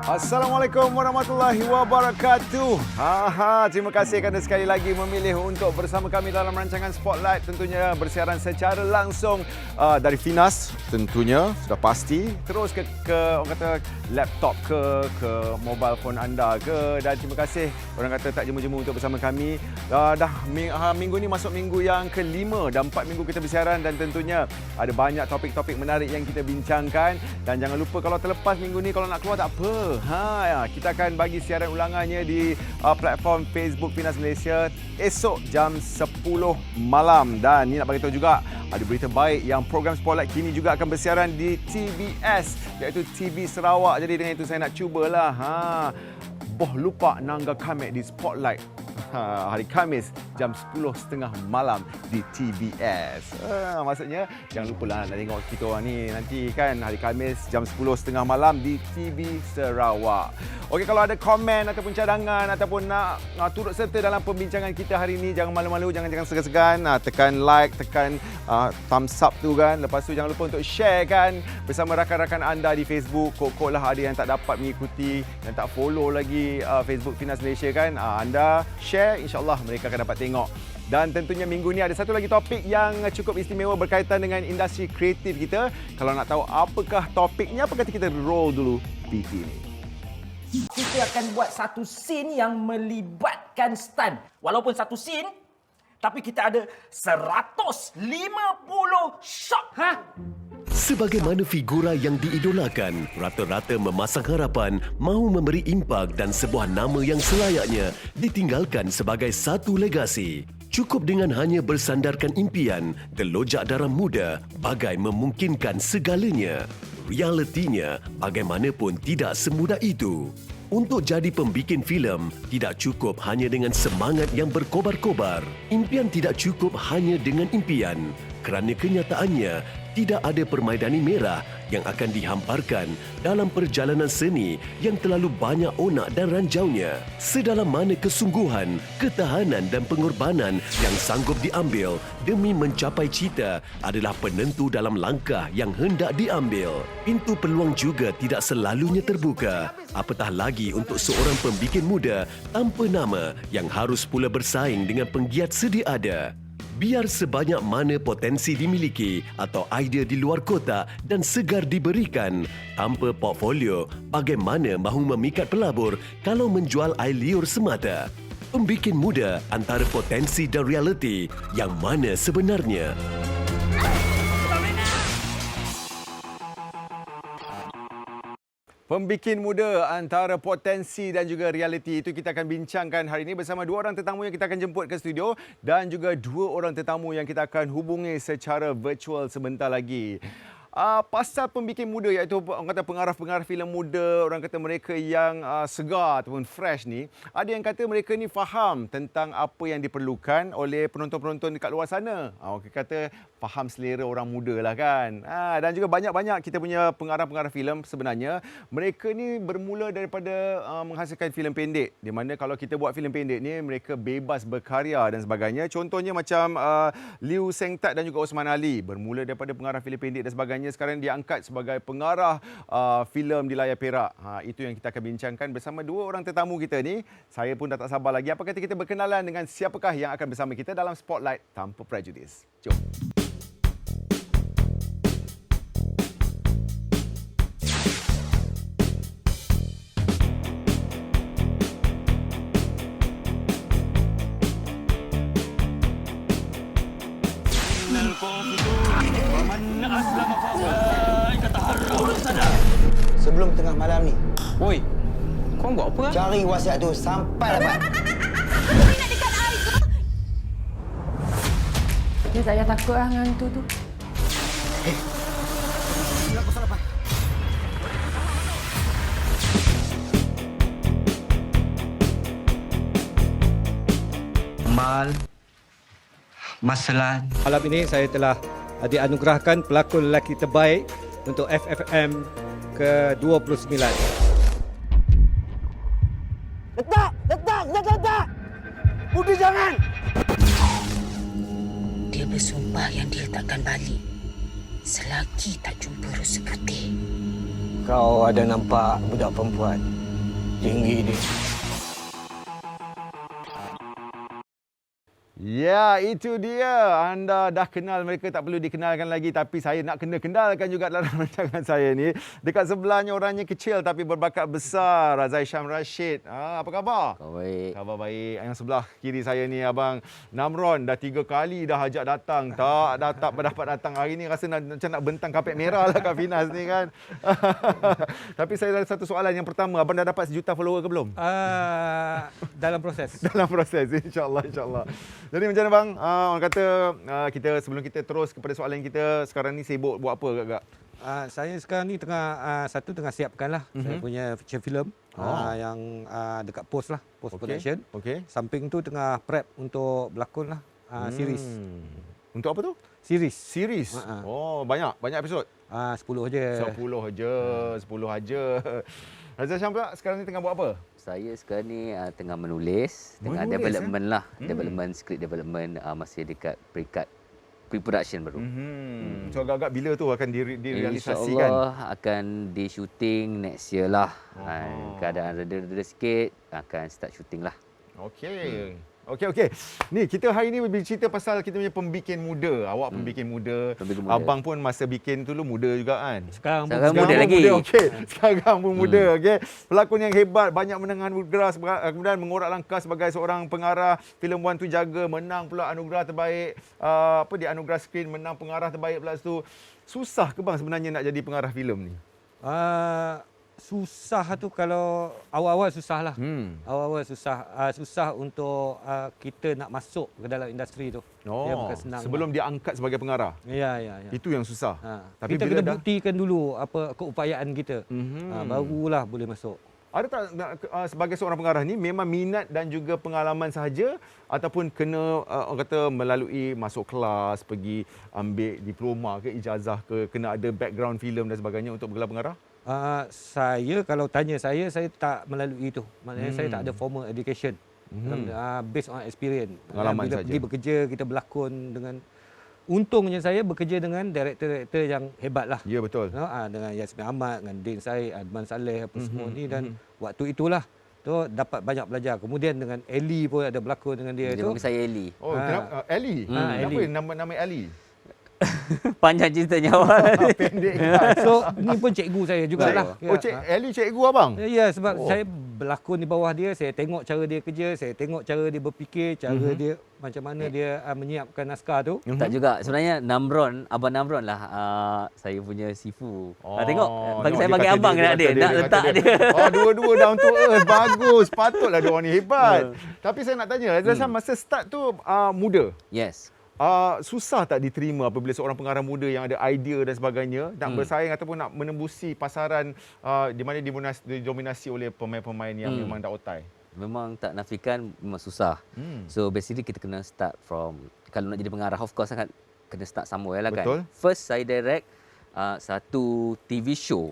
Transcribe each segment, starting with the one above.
Assalamualaikum warahmatullahi wabarakatuh. Terima kasih kerana sekali lagi memilih untuk bersama kami dalam rancangan Spotlight, tentunya bersiaran secara langsung dari Finas, tentunya sudah pasti, terus ke orang kata laptop ke mobile phone anda ke, dan terima kasih orang kata tak jemu-jemu untuk bersama kami. Minggu ni masuk minggu yang kelima dan 4 minggu kita bersiaran, dan tentunya ada banyak topik-topik menarik yang kita bincangkan. Dan jangan lupa, kalau terlepas minggu ni, kalau nak keluar tak apa, kita akan bagi siaran ulangannya di platform Facebook Finas Malaysia esok jam 10 malam. Dan ni nak bagi tahu juga, ada berita baik yang program Spotlight kini juga akan bersiaran di TBS, iaitu TV Sarawak. Jadi dengan itu saya nak cubalah boh lupa Nangga Kamek di Spotlight hari Khamis jam 10.30 malam di TBS. Maksudnya jangan lupalah nak tengok kita orang ni nanti kan hari Khamis jam 10.30 malam di TV Sarawak. Okey, kalau ada komen ataupun cadangan ataupun nak turut serta dalam pembincangan kita hari ini, jangan malu-malu, jangan segan-segan, tekan like, tekan thumbs up tu kan. Lepas tu jangan lupa untuk share kan bersama rakan-rakan anda di Facebook. Kok lah ada yang tak dapat mengikuti dan tak follow lagi Facebook Finas Malaysia kan. Anda share, insya-Allah mereka akan dapat tengok. Dan tentunya minggu ni ada satu lagi topik yang cukup istimewa berkaitan dengan industri kreatif kita. Kalau nak tahu apakah topiknya, apa kata kita roll dulu PT ni. Kita akan buat satu scene yang melibatkan stunt. Walaupun satu scene, tapi kita ada 150 shot. Sebagaimana figura yang diidolakan, rata-rata memasang harapan mahu memberi impak dan sebuah nama yang selayaknya ditinggalkan sebagai satu legasi. Cukup dengan hanya bersandarkan impian, terlojak darah muda bagai memungkinkan segalanya. Realitinya, bagaimanapun tidak semudah itu. Untuk jadi pembikin filem, tidak cukup hanya dengan semangat yang berkobar-kobar. Impian tidak cukup hanya dengan impian. Kerana kenyataannya, tidak ada permaidani merah yang akan dihamparkan dalam perjalanan seni yang terlalu banyak onak dan ranjaunya. Sedalam mana kesungguhan, ketahanan dan pengorbanan yang sanggup diambil demi mencapai cita adalah penentu dalam langkah yang hendak diambil. Pintu peluang juga tidak selalunya terbuka, apatah lagi untuk seorang pembikin muda tanpa nama yang harus pula bersaing dengan penggiat sedia ada. Biar sebanyak mana potensi dimiliki atau idea di luar kotak dan segar diberikan, tanpa portfolio, bagaimana mahu memikat pelabur kalau menjual air liur semata? Pembikin muda antara potensi dan realiti, yang mana sebenarnya? Pembikin muda antara potensi dan juga realiti, itu kita akan bincangkan hari ini bersama dua orang tetamu yang kita akan jemput ke studio dan juga dua orang tetamu yang kita akan hubungi secara virtual sebentar lagi. Pasal pembikin muda, iaitu orang kata pengarah-pengarah filem muda, orang kata mereka yang segar ataupun fresh ni, ada yang kata mereka ni faham tentang apa yang diperlukan oleh penonton-penonton dekat luar sana. Orang kata faham selera orang muda lah kan. Dan juga banyak-banyak kita punya pengarah-pengarah filem sebenarnya, mereka ni bermula daripada menghasilkan filem pendek, di mana kalau kita buat filem pendek ni, mereka bebas berkarya dan sebagainya. Contohnya macam Liu Seng Tat dan juga Osman Ali, bermula daripada pengarah filem pendek dan sebagainya, sekarang diangkat sebagai pengarah filem di layar perak. Itu yang kita akan bincangkan bersama dua orang tetamu kita ni. Saya pun dah tak sabar lagi. Apa kata kita berkenalan dengan siapakah yang akan bersama kita dalam Spotlight tanpa prejudis. Jom. Sebelum tengah malam ni. Woi, kau buat apa? Cari wasiat tu sampai dapat. Nak dekat air ke? Dia tak payah takut lah dengan hantu tu. Mal, Maslan. Malam ini saya telah dianugerahkan pelakon lelaki terbaik untuk FFM ke-29. Letak! Budi jangan! Dia bersumpah yang dia takkan balik selagi tak jumpa rusa putih. Kau ada nampak budak perempuan? Tinggi dia. Ya, itu dia. Anda dah kenal mereka, tak perlu dikenalkan lagi. Tapi saya nak kena kenalkan juga dalam rancangan saya ni. Dekat sebelahnya orangnya kecil tapi berbakat besar. Razai Syam Rashid. Apa khabar? Kau baik. Khabar baik. Yang sebelah kiri saya ni Abang Namron. Dah 3 kali dah ajak datang. Tak dapat datang. Hari ni rasa macam nak bentang kapet merah lah Kak Finas ni kan. Tapi saya ada satu soalan. Yang pertama, Abang dah dapat 1 juta follower ke belum? Dalam proses. Dalam proses, insyaAllah. Jadi macam mana bang? Orang kata kita sebelum kita terus kepada soalan kita, sekarang ni sibuk buat apa Kak? Saya sekarang ni tengah siapkan lah. Saya punya feature film yang dekat post production. Okey. Samping tu tengah prep untuk berlakon lah. Series. Untuk apa tu? Series. Oh, banyak episod? 10 je. 10 aja. Razai Syam pula sekarang ni tengah buat apa? Saya sekarang ni tengah menulis, tengah development lah. Development, script development, masih dekat peringkat pre-production baru. So agak-agak bila tu akan direalisasikan? InsyaAllah akan di shooting next year lah. Keadaan reda-reda sikit, akan start shooting lah. Okey. Ni kita hari ni bercerita pasal kita punya pembikin muda. Awak pembikin muda. Abang pun masa bikin tu lu muda juga kan? Sekarang muda pun lagi. Muda, okey. Sekarang pun muda, okey. Pelakon yang hebat, banyak menang anugerah, kemudian mengorak langkah sebagai seorang pengarah filem Wan Tu Jaga, menang pula anugerah terbaik di anugerah skrin, menang pengarah terbaik pula tu. Susah ke bang sebenarnya nak jadi pengarah filem ni? Susah tu kalau awal-awal susah lah. Awal-awal susah untuk kita nak masuk ke dalam industri tu. Dia bukan senang. Sebelum dia angkat sebagai pengarah. Ya. Itu yang susah. Tapi kita kena buktikan dulu apa keupayaan kita. Barulah boleh masuk. Ada tak sebagai seorang pengarah ni memang minat dan juga pengalaman sahaja ataupun kena orang kata melalui masuk kelas, pergi ambil diploma ke ijazah ke, kena ada background filem dan sebagainya untuk bergelar pengarah? Saya kalau tanya saya tak melalui itu. Maknanya saya tak ada formal education. Based on experience. Pengalaman bila saja. pergi bekerja, kita berlakon dengan, untungnya saya bekerja dengan director-director yang hebat lah. Ya, betul. Dengan Yasmin Ahmad, dengan Din Said, Adman Saleh apa semua ni, dan waktu itulah tu dapat banyak belajar. Kemudian dengan Ellie pun ada berlakon dengan dia Dia tu. panggil saya Eli. Oh, kenapa Ellie? Kenapa Ellie. nama Ellie? Panjang ceritanya awal. Pendek. So ni pun cikgu saya jugalah. Oh, Ellie cikgu abang? Ya, sebab saya berlakon di bawah dia, saya tengok cara dia kerja, saya tengok cara dia berfikir, cara dia macam mana dia menyiapkan naskah tu. Tak juga. Sebenarnya Abang Namron lah saya punya sifu. Tengok, saya bagi abang nak dia. Nak letak dia. Dua-dua down to earth. Bagus. Patutlah dia orang ni hebat. Tapi saya nak tanya, Razai Syam masa start tu muda. Yes. Susah tak diterima apabila seorang pengarah muda yang ada idea dan sebagainya nak bersaing ataupun nak menembusi pasaran di mana didominasi oleh pemain-pemain yang memang dah otai? Memang tak nafikan, memang susah. So basically kita kena start from, kalau nak jadi pengarah of course kan kena start somewhere lah kan. Betul. First saya direct satu TV show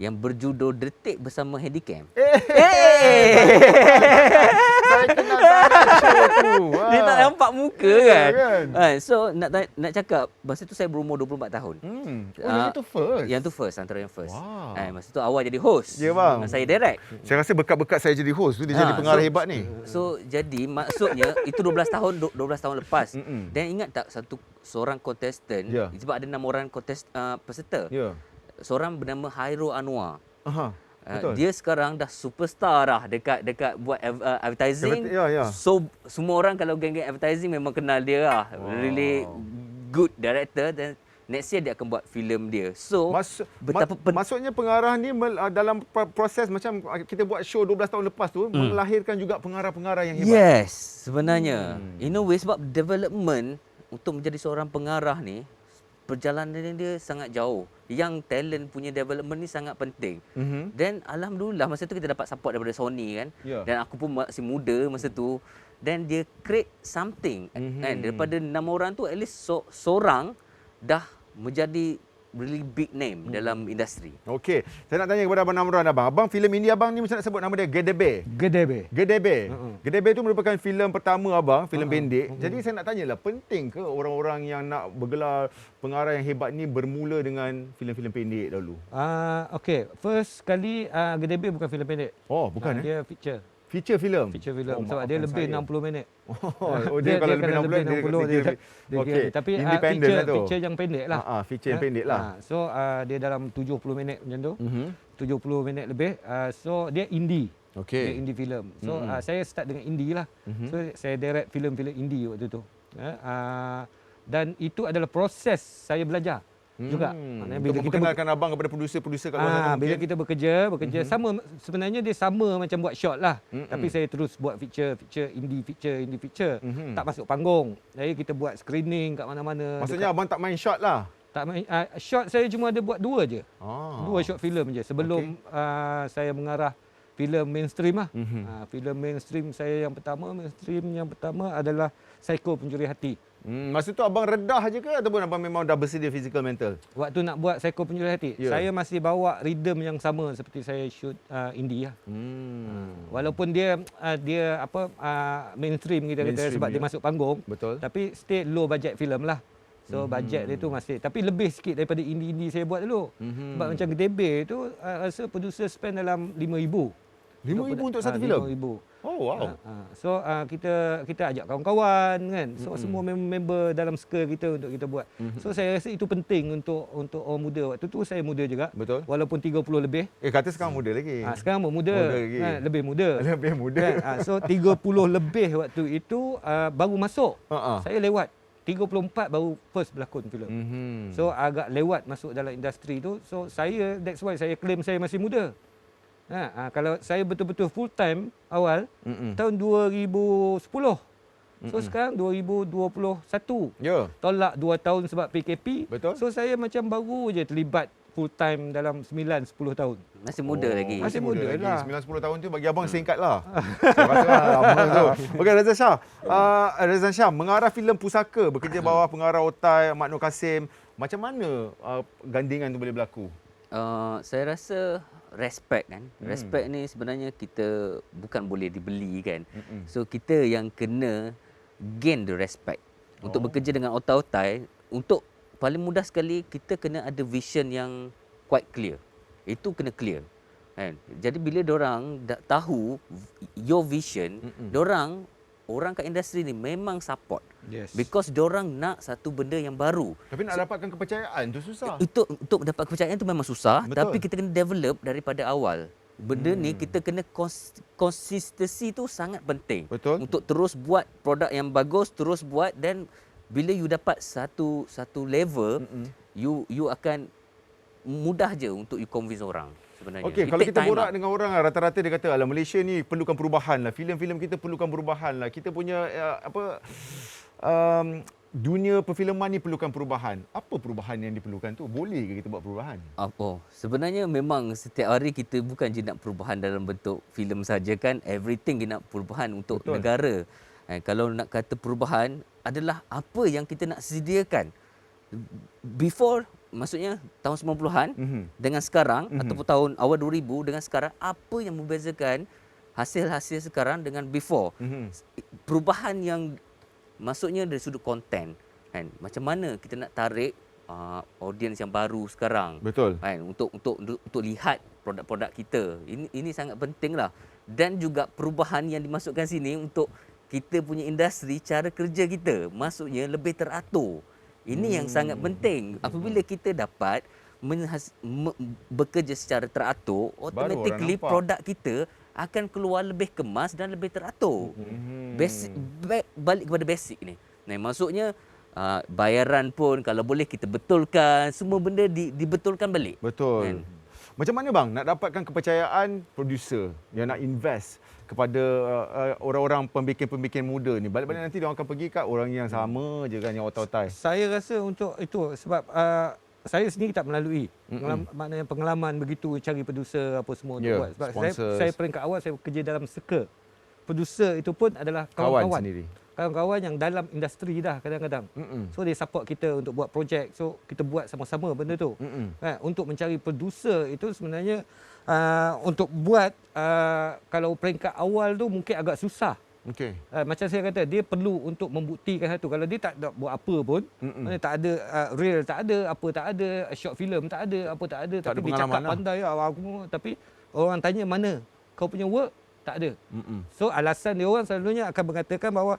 yang berjudul Detik Bersama Handycam. Saya kenal sangat show tu. Dia tak nampak muka kan. So nak cakap masa tu saya berumur 24 tahun. Yang itu first? Yang tu first, antara yang first. Wow. Masa tu awal jadi host. Ya, bang. Saya direct. Saya rasa berkat-berkat saya jadi host tu dia jadi pengarah hebat ni. So jadi maksudnya itu 12 tahun lepas. Dan ingat tak seorang kontestan, sebab ada 6 orang peserta. Ya. Seorang bernama Hairul Anwar. Betul. Dia sekarang dah superstar dah dekat buat advertising. So semua orang kalau geng-geng advertising memang kenal dia lah. Really good director, dan next year dia akan buat filem dia. So maksudnya pengarah ni dalam proses macam kita buat show 12 tahun lepas tu melahirkan juga pengarah-pengarah yang hebat. Yes, sebenarnya. In a way sebab development untuk menjadi seorang pengarah ni perjalanan dia sangat jauh. Yang talent punya development ni sangat penting. Dan alhamdulillah masa tu kita dapat support daripada Sony kan. Dan aku pun masih muda masa tu. Dan dia create something. Kan? Daripada 6 orang tu at least seorang dah menjadi really big name dalam industri. Okey, saya nak tanya kepada Abang Namron abang. Abang filem India abang ni macam nak sebut nama dia Gedebe. Gedebe. Gedebe. Gedebe itu merupakan filem pertama abang, filem pendek. Jadi saya nak tanyalah, penting ke orang-orang yang nak bergelar pengarah yang hebat ni bermula dengan filem-filem pendek dahulu? Okey, first kali Gedebe bukan filem pendek. Oh, bukan Dia feature. Feature filem. Feature filem sebab maafkan dia lebih saya. 60 minit. Oh, dia kalau lebih 60 dia okey. tapi Independent lah tu. feature yang pendek lah. Feature yang pendek lah. So dia dalam 70 minit macam tu. 70 minit lebih. So dia indie. Okey. Dia indie filem. So saya start dengan indie lah. So saya direct filem-filem indie waktu tu. Dan itu adalah proses saya belajar juga. Maknanya Untuk memperkenalkan abang kepada producer-producer kat luar sana bila mungkin. kita bekerja sama, sebenarnya dia sama macam buat shot lah. Tapi saya terus buat feature indie feature. Tak masuk panggung. Jadi kita buat screening kat mana-mana. Maksudnya abang tak main shot lah. Tak main shot, saya cuma ada buat 2 je. 2 short filem je sebelum saya mengarah filem mainstream lah. Filem mainstream saya yang pertama adalah Psycho Pencuri Hati. Masa tu abang redah je ke ataupun abang memang dah bersedia physical mental? Waktu nak buat Psycho Pencuri Hati, saya masih bawa rhythm yang sama seperti saya shoot indie lah. Walaupun dia mainstream kita kata sebab dia masuk panggung. Betul. Tapi still low budget filem lah. So budget dia tu masih, tapi lebih sikit daripada indie-indie saya buat dulu. Sebab macam Gedebe tu rasa producer spend dalam RM5,000. RM5,000 untuk satu filem? RM5,000. Oh wow. So kita ajak kawan-kawan kan. So semua member dalam circle kita untuk kita buat. So saya rasa itu penting untuk orang muda. Waktu tu saya muda juga. Betul. Walaupun 30 lebih. Kata sekarang muda lagi. Sekarang pun muda. lagi. Kan? Lebih muda. Lebih muda. Kan? So 30 lebih waktu itu baru masuk. Saya lewat 34 baru first berlakon filem. So agak lewat masuk dalam industri tu. So that's why saya claim saya masih muda. Kalau saya betul-betul full time awal tahun 2010. So sekarang 2021. Ya. Tolak 2 tahun sebab PKP. Betul. So saya macam baru je terlibat full time dalam 9-10 tahun. Masih muda lagi. Masih muda lagi. lah. 9-10 tahun tu bagi abang singkat lah. Saya rasa lama tu. Okey, Reza Shah. Reza Shah mengarah filem Pusaka, bekerja bawah pengarah Otai, Mak Nur Kasim. Macam mana gandingan tu boleh berlaku? Saya rasa respect kan. Respect ni sebenarnya kita bukan boleh dibeli kan. So kita yang kena gain the respect. Untuk bekerja dengan otai-otai, untuk paling mudah sekali kita kena ada vision yang quite clear. Itu kena clear. Kan? Jadi bila diorang tahu your vision, orang kat industri ni memang support. Yes. Because diorang nak satu benda yang baru. Tapi nak dapatkan kepercayaan tu susah. Untuk dapat kepercayaan tu memang susah. Betul. Tapi kita kena develop daripada awal. Benda ni kita kena konsistensi tu sangat penting. Betul. Untuk terus buat produk yang bagus, terus buat, dan bila you dapat satu level, you akan mudah je untuk you convince orang sebenarnya. Okey, It kalau take kita time borak lah. dengan orang rata-rata dia kata, alah Malaysia ni perlukan perubahan lah. Filem-filem kita perlukan perubahan lah. Kita punya dunia perfilman ni perlukan perubahan. Apa perubahan yang diperlukan tu? Boleh ke kita buat perubahan? Sebenarnya memang setiap hari kita bukan je nak perubahan dalam bentuk filem saja kan. Everything kita nak perubahan untuk Betul. negara. Kalau nak kata perubahan adalah apa yang kita nak sediakan. Before, maksudnya tahun 90-an dengan sekarang ataupun tahun awal 2000 dengan sekarang, apa yang membezakan hasil-hasil sekarang dengan before? Perubahan yang maksudnya dari sudut konten kan. Macam mana kita nak tarik audiens yang baru sekarang. Betul. Kan, untuk lihat produk-produk kita. Ini sangat pentinglah. Dan juga perubahan yang dimasukkan sini untuk kita punya industri, cara kerja kita maksudnya lebih teratur. Ini yang sangat penting. Apabila kita dapat bekerja secara teratur, automatically nampak. produk kita akan keluar lebih kemas dan lebih teratur. Basic, balik kepada basic ni. Maksudnya bayaran pun kalau boleh kita betulkan, semua benda dibetulkan balik. Betul. Kan? Macam mana bang nak dapatkan kepercayaan producer yang nak invest kepada orang-orang pembikin-pembikin muda ni? Balik-balik nanti dia orang akan pergi kat orang yang sama je kan, yang otai-otai. Saya rasa untuk itu sebab saya sendiri tak melalui maknanya pengalaman begitu cari producer apa semua untuk buat. Sebab saya peringkat awal saya bekerja dalam circle. Producer itu pun adalah Kawan kawan-kawan. sendiri. kawan-kawan yang dalam industri dah kadang-kadang. So dia support kita untuk buat projek. So kita buat sama-sama benda tu. Untuk mencari producer itu sebenarnya untuk buat kalau peringkat awal tu mungkin agak susah. Okey. Macam saya kata, dia perlu untuk membuktikan satu. Kalau dia tak buat apa pun, tak ada reel, tak ada, apa tak ada, short film tak ada, apa tak ada. Tak Tapi ada dia cakap pengalaman pandai, tapi orang tanya mana kau punya work, tak ada. So alasan dia orang selalunya akan mengatakan bahawa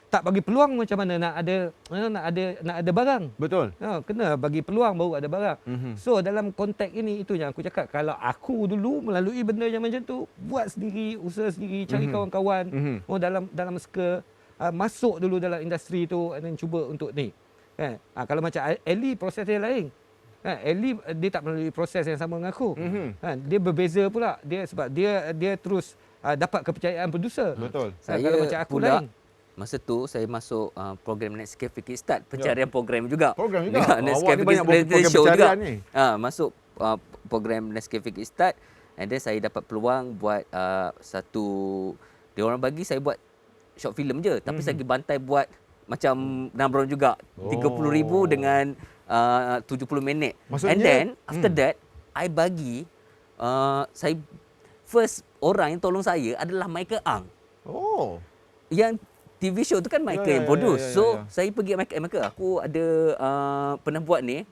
tak bagi peluang macam mana nak ada barang. Betul. Kena bagi peluang baru ada barang. So dalam konteks ini, itu yang aku cakap, kalau aku dulu melalui benda yang macam tu, buat sendiri, usaha sendiri, cari kawan-kawan, dalam suka masuk dulu dalam industri tu dan cuba untuk ni. Kalau macam Ellie, proses dia lain. Ellie dia tak melalui proses yang sama dengan aku. Dia berbeza pula. Dia sebab dia terus dapat kepercayaan producer. Betul. Kalau macam aku pula, lain. masa tu saya masuk program Nescafe Kickstart, pencarian program juga. Program juga. Ya, Awak Nescafe ni banyak program show juga. pencarian ni. Masuk program Nescafe Kickstart, and then saya dapat peluang buat satu, dia orang bagi saya buat short film je, tapi saya pergi bantai buat macam Namron juga, 30,000 dengan 70 minit. Maksudnya, and then after that I bagi saya first orang yang tolong saya adalah Michael Ang. Oh. Yang TV show tu kan Michael yang produce. So saya pergi Michael, aku ada pernah buat ni,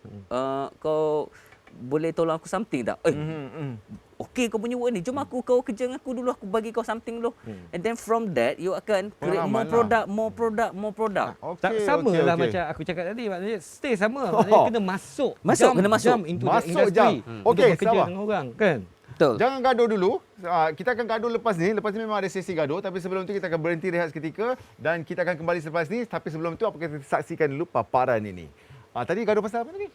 kau boleh tolong aku something tak? Okey, kau punya work ni, jom kau kerja dengan aku dulu, aku bagi kau something dulu. And then from that you akan create more product. Okey. Sama lah macam aku cakap tadi, maknanya stay sama. Maknanya kena masuk. Kena masuk. Jump into Masuk the industry. Okey, untuk bekerja sabar. dengan orang, kan? Betul. Jangan gaduh dulu. Kita akan gaduh lepas ni. Lepas ni memang ada sesi gaduh. Tapi sebelum tu kita akan berhenti rehat seketika. Dan kita akan kembali selepas ni. Tapi sebelum tu apa kita saksikan dulu paparan ini. Tadi gaduh pasal apa tadi?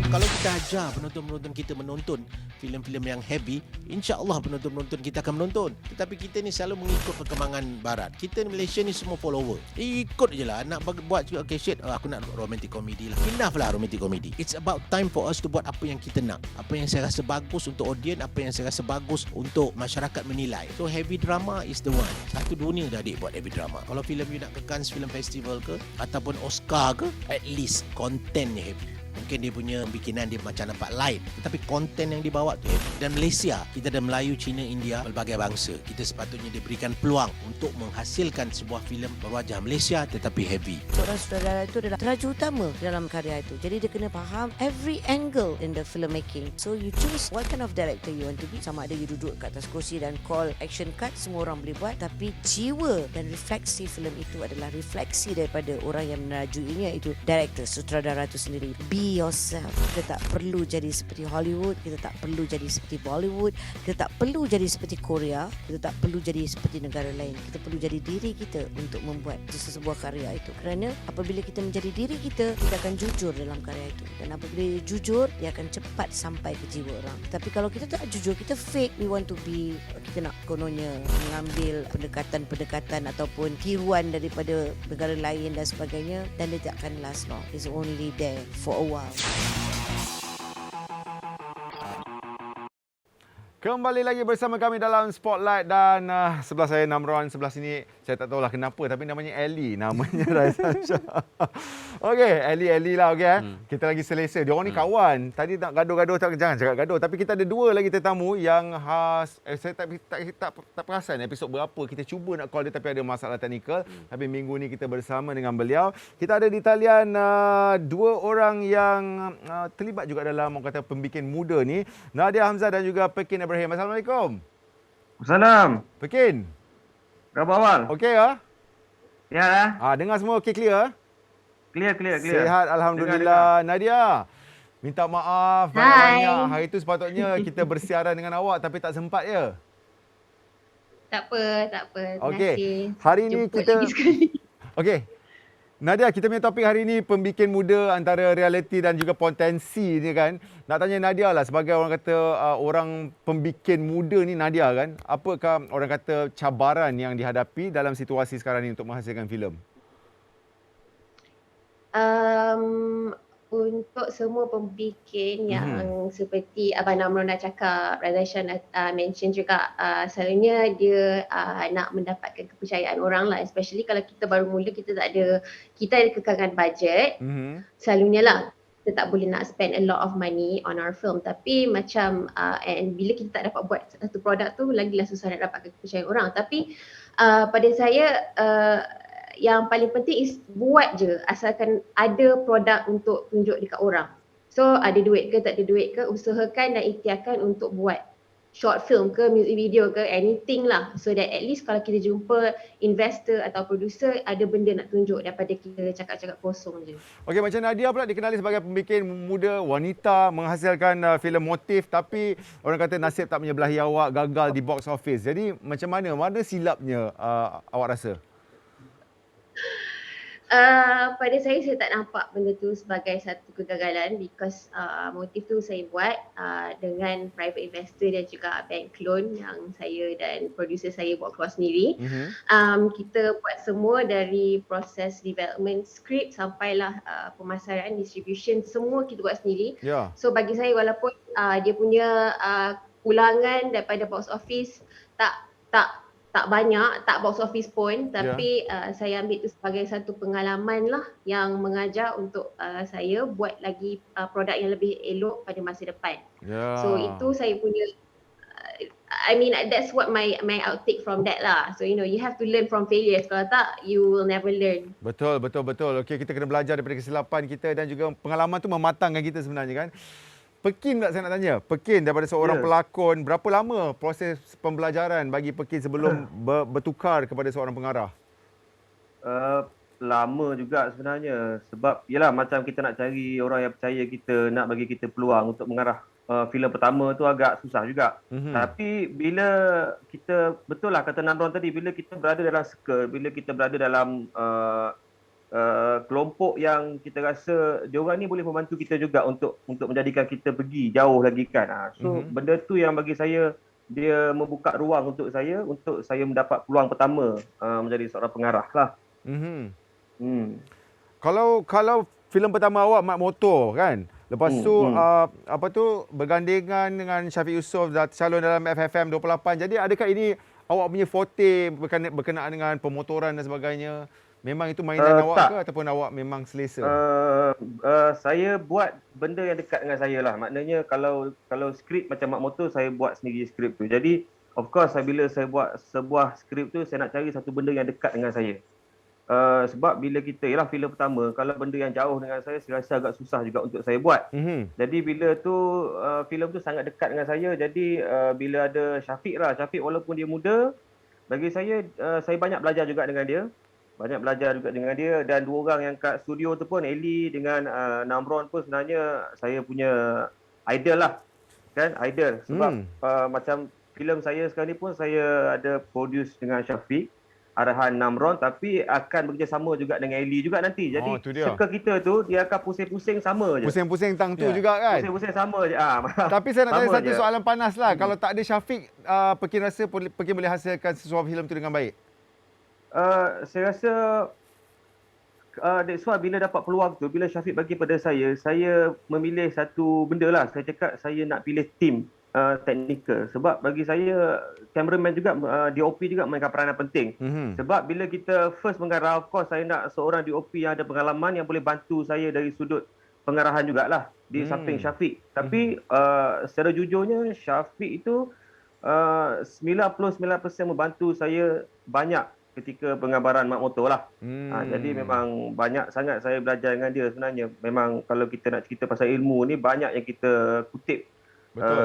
Kalau kita ajar penonton-penonton kita menonton filem-filem yang heavy, insya-Allah penonton-penonton kita akan menonton. Tetapi kita ni selalu mengikut perkembangan barat. Kita ni Malaysia ni semua follower. Ikut je lah. Nak buat juga, okay shit, aku nak romantic comedy lah. Enough lah romantic comedy. It's about time for us to buat apa yang kita nak. Apa yang saya rasa bagus untuk audience, apa yang saya rasa bagus untuk masyarakat menilai. So heavy drama is the one. Satu dunia dah adik buat heavy drama. Kalau filem you nak ke Cannes Film Festival ke, ataupun Oscar ke, at least kontennya heavy. Mungkin dia punya bikinan dia macam nampak light, tetapi konten yang dibawa tu heavy. Dan Malaysia, kita ada Melayu, Cina, India, pelbagai bangsa. Kita sepatutnya diberikan peluang untuk menghasilkan sebuah filem berwajah Malaysia tetapi heavy. Seorang sutradara itu adalah teraju utama dalam karya itu. Jadi dia kena faham every angle in the filmmaking. So you choose what kind of director you want to be. Sama ada you duduk kat atas kursi dan call action cut, semua orang boleh buat. Tapi jiwa dan refleksi filem itu adalah refleksi daripada orang yang menerajuinya, itu director, sutradara itu sendiri. Be yourself. Kita tak perlu jadi seperti Hollywood, kita tak perlu jadi seperti Bollywood, kita tak perlu jadi seperti Korea, kita tak perlu jadi seperti negara lain. Kita perlu jadi diri kita untuk membuat sebuah karya itu. Kerana apabila kita menjadi diri kita akan jujur dalam karya itu. Dan apabila dia jujur, dia akan cepat sampai ke jiwa orang. Tapi kalau kita tak jujur, kita fake, we want to be, kita nak kononnya mengambil pendekatan ataupun tiruan daripada negara lain dan sebagainya, dan dia tak akan last long. It's only there for a while. Kembali lagi bersama kami dalam Spotlight dan sebelah saya Namron, sebelah sini saya tak tahulah kenapa tapi namanya Ellie, namanya Raizan Shah. Okey, Ellie lah okey Kita lagi selesa. Dia orang ni kawan. Tadi nak gaduh-gaduh, jangan cakap gaduh, tapi kita ada dua lagi tetamu yang saya tak perasan episod berapa kita cuba nak call dia tapi ada masalah teknikal. Tapi minggu ni kita bersama dengan beliau. Kita ada di talian dua orang yang terlibat juga dalam orang kata pembikin muda ni, Nadia Hamzah dan juga Pekin Ibrahim. Assalamualaikum. Salam. Pekin. Khabar awal? Okey ya? Ya. Dengar semua okey, clear? Clear. Sihat alhamdulillah. Dengar. Nadia, minta maaf banyak. Hari tu sepatutnya kita bersiaran dengan awak tapi tak sempat ya. Tak apa. Okey. Hari ni kita okey. Nadia, kita punya topik hari ini pembikin muda antara realiti dan juga potensi ni kan. Nak tanya Nadia lah sebagai orang kata orang pembikin muda ni Nadia kan. Apakah orang kata cabaran yang dihadapi dalam situasi sekarang ni untuk menghasilkan filem? untuk semua pembikin yang seperti Abang Namron dah cakap, Razak Shan mention juga, selalunya dia nak mendapatkan kepercayaan orang lah, especially kalau kita baru mula, kita ada kekangan bajet. Selalunya lah kita tak boleh nak spend a lot of money on our film, tapi macam and bila kita tak dapat buat satu produk tu, lagilah susah nak dapatkan kepercayaan orang. Tapi pada saya yang paling penting is buat je, asalkan ada produk untuk tunjuk dekat orang. So ada duit ke tak ada duit ke, usahakan dan ikhtiarkan untuk buat short film ke, music video ke, anything lah. So that at least kalau kita jumpa investor atau producer, ada benda nak tunjuk daripada kita cakap-cakap kosong je. Okey, macam Nadia pula dikenali sebagai pembikin muda, wanita, menghasilkan filem motif, tapi orang kata nasib tak menyebelahi awak, gagal di box office. Jadi macam mana silapnya awak rasa? Pada saya tak nampak benda tu sebagai satu kegagalan, because motif tu saya buat dengan private investor dan juga bank loan yang saya dan producer saya buat keluar sendiri. Kita buat semua dari proses development script sampailah pemasaran, distribution, semua kita buat sendiri. So bagi saya, walaupun dia punya ulangan daripada box office tak banyak, tak box office pun, tapi saya ambil itu sebagai satu pengalaman lah yang mengajar untuk saya buat lagi produk yang lebih elok pada masa depan. So itu saya punya that's what my outtake from that lah. So you have to learn from failures. Kalau tak, you will never learn. Betul. Okey, kita kena belajar daripada kesilapan kita dan juga pengalaman tu mematangkan kita sebenarnya kan. Pekin tak saya nak tanya. Pekin daripada seorang pelakon, berapa lama proses pembelajaran bagi Pekin sebelum bertukar kepada seorang pengarah? Lama juga sebenarnya, sebab yalah macam kita nak cari orang yang percaya kita, nak bagi kita peluang untuk mengarah filem pertama tu agak susah juga. Tapi bila kita, betul lah kata Namron tadi, bila kita berada dalam circle, bila kita berada dalam kelompok yang kita rasa diorang ni boleh membantu kita juga untuk menjadikan kita pergi jauh lagi kan. So benda tu yang bagi saya, dia membuka ruang untuk saya mendapat peluang pertama menjadi seorang pengarah lah. Kalau filem pertama awak Mat Motor kan, lepas tu bergandengan dengan Syafiq Yusof calon dalam FFM 28. Jadi adakah ini awak punya forte berkenaan dengan pemotoran dan sebagainya? Memang itu mainan awak ke ataupun awak memang selesa? Saya buat benda yang dekat dengan saya lah. Maknanya kalau skrip macam Mat Motor, saya buat sendiri skrip tu. Jadi of course bila saya buat sebuah skrip tu, saya nak cari satu benda yang dekat dengan saya. Sebab bila kita, ialah filem pertama, kalau benda yang jauh dengan saya rasa agak susah juga untuk saya buat. Jadi bila tu filem tu sangat dekat dengan saya, jadi bila ada Syafiq walaupun dia muda, bagi saya banyak belajar juga dengan dia. Dan dua orang yang kat studio tu pun, Ellie dengan Namron pun sebenarnya saya punya idol lah. Kan, idol. Sebab macam filem saya sekarang ni pun saya ada produce dengan Syafiq, arahan Namron, tapi akan bekerjasama juga dengan Ellie juga nanti. Jadi circle kita tu dia akan pusing-pusing sama je. Pusing-pusing tang tu juga kan? Pusing-pusing sama je. Tapi saya nak tanya satu soalan panas lah. Kalau tak ada Syafiq, Pekin rasa Pekin boleh hasilkan sesuatu filem tu dengan baik? Saya rasa that's why bila dapat peluang tu, bila Syafiq bagi pada saya memilih satu benda lah. Saya cakap saya nak pilih tim teknikal. Sebab bagi saya, cameraman juga, DOP juga mainkan peranan penting. Sebab bila kita first mengarah, of course saya nak seorang DOP yang ada pengalaman, yang boleh bantu saya dari sudut pengarahan jugalah di samping Syafiq. Tapi secara jujurnya, Syafiq itu 99% membantu saya banyak ketika penggambaran Mat Motor lah. Jadi memang banyak sangat saya belajar dengan dia sebenarnya. Memang kalau kita nak cerita pasal ilmu ni, banyak yang kita kutip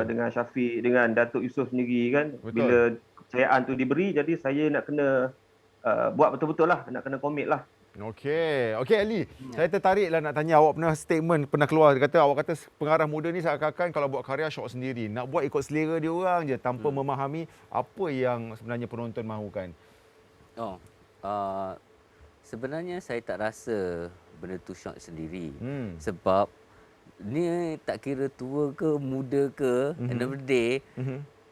dengan Syafiq, dengan Datuk Yusof sendiri kan. Bila kepercayaan tu diberi, jadi saya nak kena buat betul-betul lah, nak kena komit lah. Okey, Ali, saya tertariklah nak tanya, awak pernah keluar, awak kata pengarah muda ni seakan-akan kalau buat karya syok sendiri, nak buat ikut selera dia orang je tanpa memahami apa yang sebenarnya penonton mahukan. Sebenarnya saya tak rasa benda tu syok sendiri. Sebab ni tak kira tua ke muda ke, end of the day,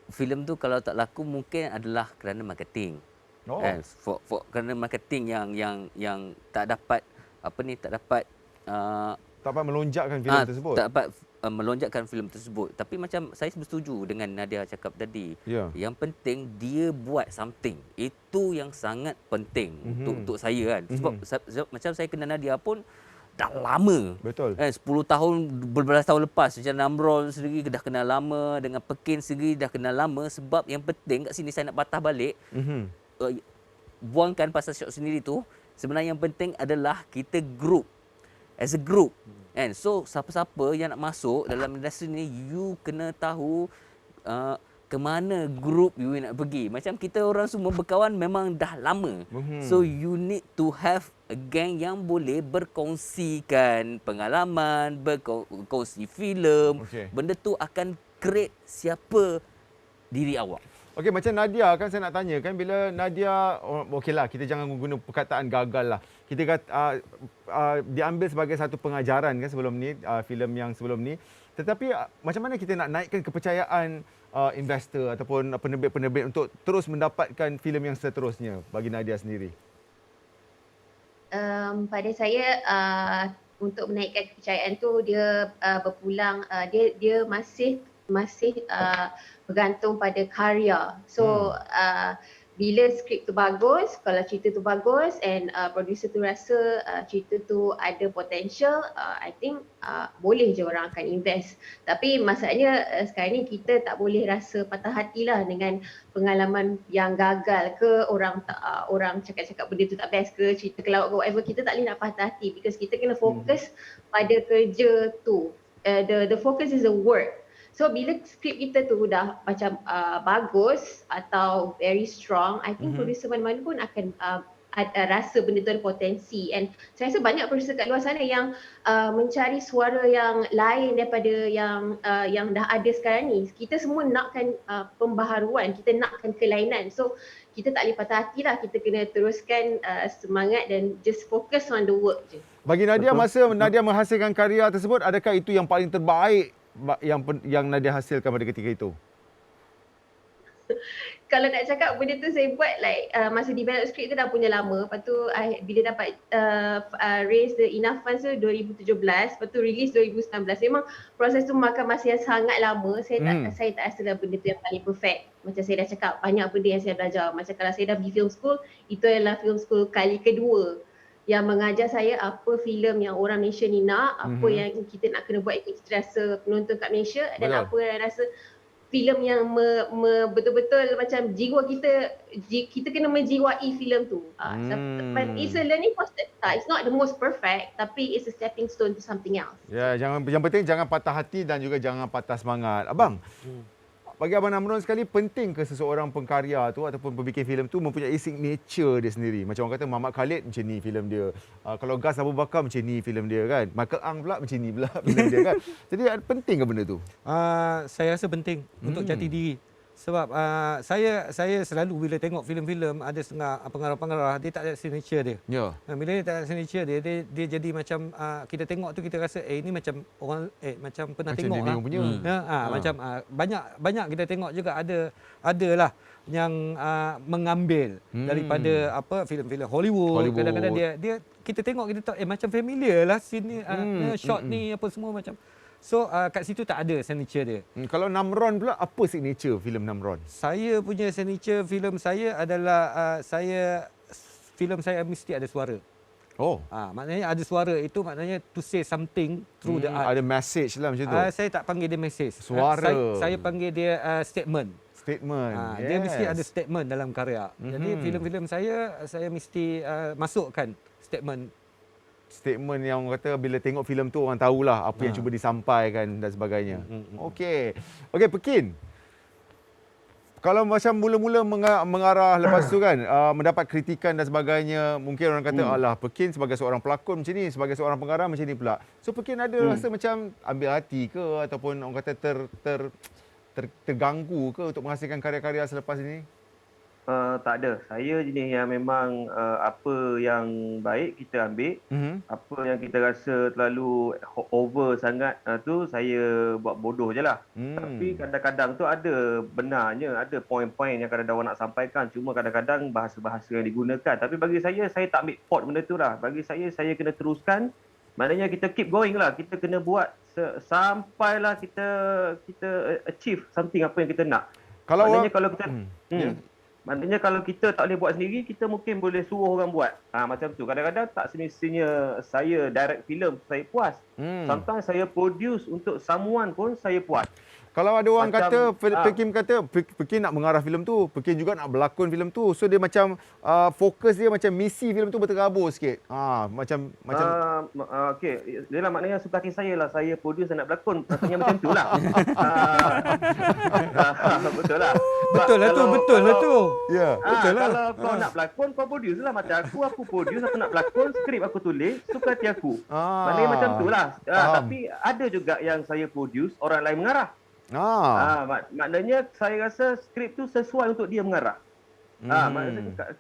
filem tu kalau tak laku mungkin adalah kerana marketing. Kerana marketing yang tak dapat dapat melonjakkan filem tersebut. Tak dapat melonjakkan filem tersebut. Tapi macam saya setuju dengan Nadia cakap tadi. Ya. Yang penting dia buat something. Itu yang sangat penting untuk saya kan. Sebab macam saya kenal Nadia pun dah lama. Betul. 10 tahun, berbelas tahun lepas. Macam Namron sendiri dah kenal lama. Dengan Pekin sendiri dah kenal lama. Sebab yang penting kat sini saya nak patah balik. Buangkan pasal shot sendiri tu. Sebenarnya yang penting adalah kita group. As a group. And so siapa-siapa yang nak masuk dalam industri ni, you kena tahu ke mana group you nak pergi. Macam kita orang semua berkawan memang dah lama. So you need to have a gang yang boleh berkongsikan pengalaman, berkongsi filem. Benda tu akan create siapa diri awak. Okey, macam Nadia kan saya nak tanya kan, bila Nadia, okeylah kita jangan guna perkataan gagal lah. Kita kata diambil sebagai satu pengajaran kan sebelum ni, filem yang sebelum ni. Tetapi macam mana kita nak naikkan kepercayaan investor ataupun penerbit-penerbit untuk terus mendapatkan filem yang seterusnya bagi Nadia sendiri? Pada saya untuk menaikkan kepercayaan tu dia berpulang, dia masih bergantung pada karya. So bila skrip tu bagus, kalau cerita tu bagus and producer tu rasa cerita tu ada potential, I think boleh je orang akan invest. Tapi masalahnya sekarang ni kita tak boleh rasa patah hati lah dengan pengalaman yang gagal ke, orang cakap-cakap benda tu tak best ke, cerita kelawat ke whatever. Kita tak boleh nak patah hati because kita kena fokus pada kerja tu. The focus is the work. So bila skrip kita tu dah macam bagus atau very strong, I think producer mana-mana pun akan rasa benda tu ada potensi. And saya rasa banyak producer kat luar sana yang mencari suara yang lain daripada yang dah ada sekarang ni. Kita semua nakkan pembaharuan, kita nakkan kelainan. So kita tak boleh patah hati lah, kita kena teruskan semangat dan just focus on the work je. Bagi Nadia, masa Nadia menghasilkan karya tersebut, adakah itu yang paling terbaik yang Nadia hasilkan pada ketika itu? Kalau nak cakap benda tu saya buat like masa develop script tu dah punya lama. Lepas tu bila dapat raise the enough funds tu 2017, lepas tu release 2019. Memang proses tu makan masa yang sangat lama. Saya tak rasa benda tu yang paling perfect. Macam saya dah cakap, banyak benda yang saya belajar. Macam kalau saya dah pergi film school, itu adalah film school kali kedua yang mengajar saya apa filem yang orang Malaysia ni nak, apa yang kita nak kena buat ikut cita rasa penonton kat Malaysia, dan apa yang rasa filem yang betul-betul macam jiwa kita kena menjiwai filem tu. But it's a learning process. It's not the most perfect, tapi it's a stepping stone to something else. Ya, yang penting jangan patah hati dan juga jangan patah semangat. Abang, bagi Abang Namron sekali, penting ke seseorang pengkarya tu ataupun pembikin filem tu mempunyai signature dia sendiri? Macam orang kata Muhammad Khalid macam ni filem dia. Kalau Gas Abu Bakar macam ni filem dia kan. Michael Ang pula macam ni pula filem dia kan. Jadi penting ke benda tu? Saya rasa penting untuk jati diri. Sebab saya selalu bila tengok filem-filem ada setengah pengarah-pengarah dia tak ada signature dia. Ya. Bila dia tak ada signature dia jadi macam kita tengok tu kita rasa ini macam orang macam pernah macam tengok punya. Macam banyak kita tengok juga adalah yang mengambil daripada filem-filem Hollywood. Kadang-kadang dia kita tengok kita tahu macam familiar lah scene ni, shot ni apa semua macam. So kat situ tak ada signature dia. Kalau Namron pula, apa signature filem Namron? Saya punya signature filem saya adalah filem saya mesti ada suara. Oh. Maknanya ada suara itu maknanya to say something through the art. Ada message lah macam tu. Saya tak panggil dia message. Suara. Saya panggil dia statement. Statement. Dia mesti ada statement dalam karya. Jadi filem-filem saya mesti masukkan statement yang orang kata bila tengok filem tu orang tahulah apa yang cuba disampaikan dan sebagainya. Okey, Pekin. Kalau macam mula-mula mengarah lepas tu kan mendapat kritikan dan sebagainya, mungkin orang kata alah Pekin sebagai seorang pelakon macam ni, sebagai seorang pengarah macam ni pula. So Pekin ada rasa macam ambil hati ke ataupun orang kata terganggu ke untuk menghasilkan karya-karya selepas ini? Tak ada. Saya jenis yang memang apa yang baik kita ambil. Apa yang kita rasa terlalu over sangat tu saya buat bodoh je lah. Tapi kadang-kadang tu ada benarnya, ada poin-poin yang kadang-kadang orang nak sampaikan. Cuma kadang-kadang bahasa-bahasa yang digunakan. Tapi bagi saya tak ambil fault benda tu lah. Bagi saya kena teruskan. Maknanya kita keep going lah. Kita kena buat sampailah kita achieve something apa yang kita nak. Maknanya kalau kita maknanya kalau kita tak boleh buat sendiri, kita mungkin boleh suruh orang buat. Macam tu. Kadang-kadang tak semestinya saya direct filem saya puas. Sometimes saya produce untuk someone pun saya puas. Kalau ada orang Macam, kata, Pekim kata, Pekim nak mengarah filem tu, Pekim juga nak berlakon filem tu. So dia macam fokus dia macam misi filem tu berterabur sikit. Macam okey, ialah maknanya suka hati saya lah, saya produce dan nak berlakon. Rasanya macam tu lah. Betul lah. Betul lah tu. Ya, betul lah. Kalau kau nak berlakon, kau produce lah. Macam aku produce, aku nak berlakon, skrip aku tulis, suka hati aku. Maknanya macam tu lah. Tapi ada juga yang saya produce, orang lain mengarah. Maknanya saya rasa skrip tu sesuai untuk dia mengarah. Maknanya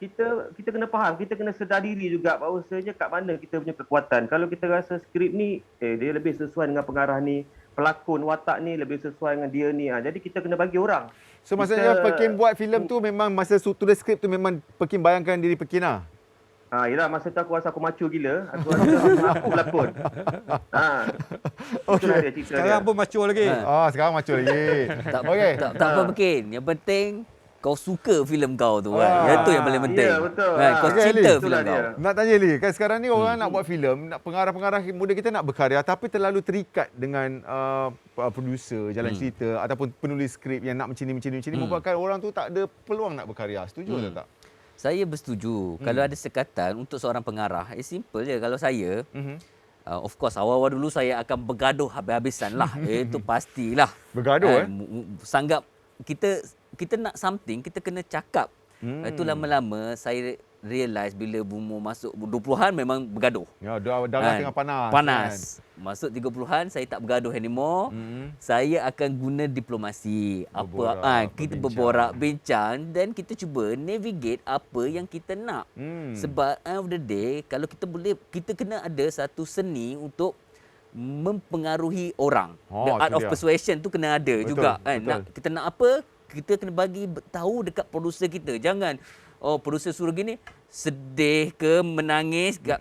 kita kena faham, kita kena sedar diri juga bahawasanya kat mana kita punya kekuatan. Kalau kita rasa skrip ni dia lebih sesuai dengan pengarah ni, pelakon watak ni lebih sesuai dengan dia ni. Jadi kita kena bagi orang. So maksudnya Pekim buat filem tu memang masa tulis skrip tu memang Pekim bayangkan diri Pekim lah. Yelah, masa tu aku rasa aku macu gila. Aku rasa aku berlakon. Okey. Sekarang pun macu lagi. Sekarang macu lagi. Tak apa mungkin. Yang penting kau suka filem kau tu kan. Itu yang paling penting. Ya, betul. Kau cinta filem kau. Nak tanya Li, kan sekarang ni orang nak buat filem, nak pengarah-pengarah muda kita nak berkarya tapi terlalu terikat dengan producer, jalan cerita ataupun penulis skrip yang nak macam ni membuatkan orang tu tak ada peluang nak berkarya. Setuju atau tak? Saya bersetuju. Kalau ada sekatan untuk seorang pengarah, simple je. Kalau saya, of course, awal-awal dulu saya akan bergaduh habis-habisan lah. Itu pastilah. Bergaduh Sanggap kita nak something, kita kena cakap. Itu lama-lama saya realize bila umur masuk 20-an memang bergaduh. Ya, darah tengah panas. Panas. Kan? Masuk 30-an saya tak bergaduh anymore. Saya akan guna diplomasi. Kita berborak, bincang dan kita cuba navigate apa yang kita nak. Sebab end of the day kalau kita kena ada satu seni untuk mempengaruhi orang. The art of persuasion tu kena ada juga kan. Kita nak apa, kita kena bagi tahu dekat producer kita. Jangan producer suruh gini, sedih ke menangis kat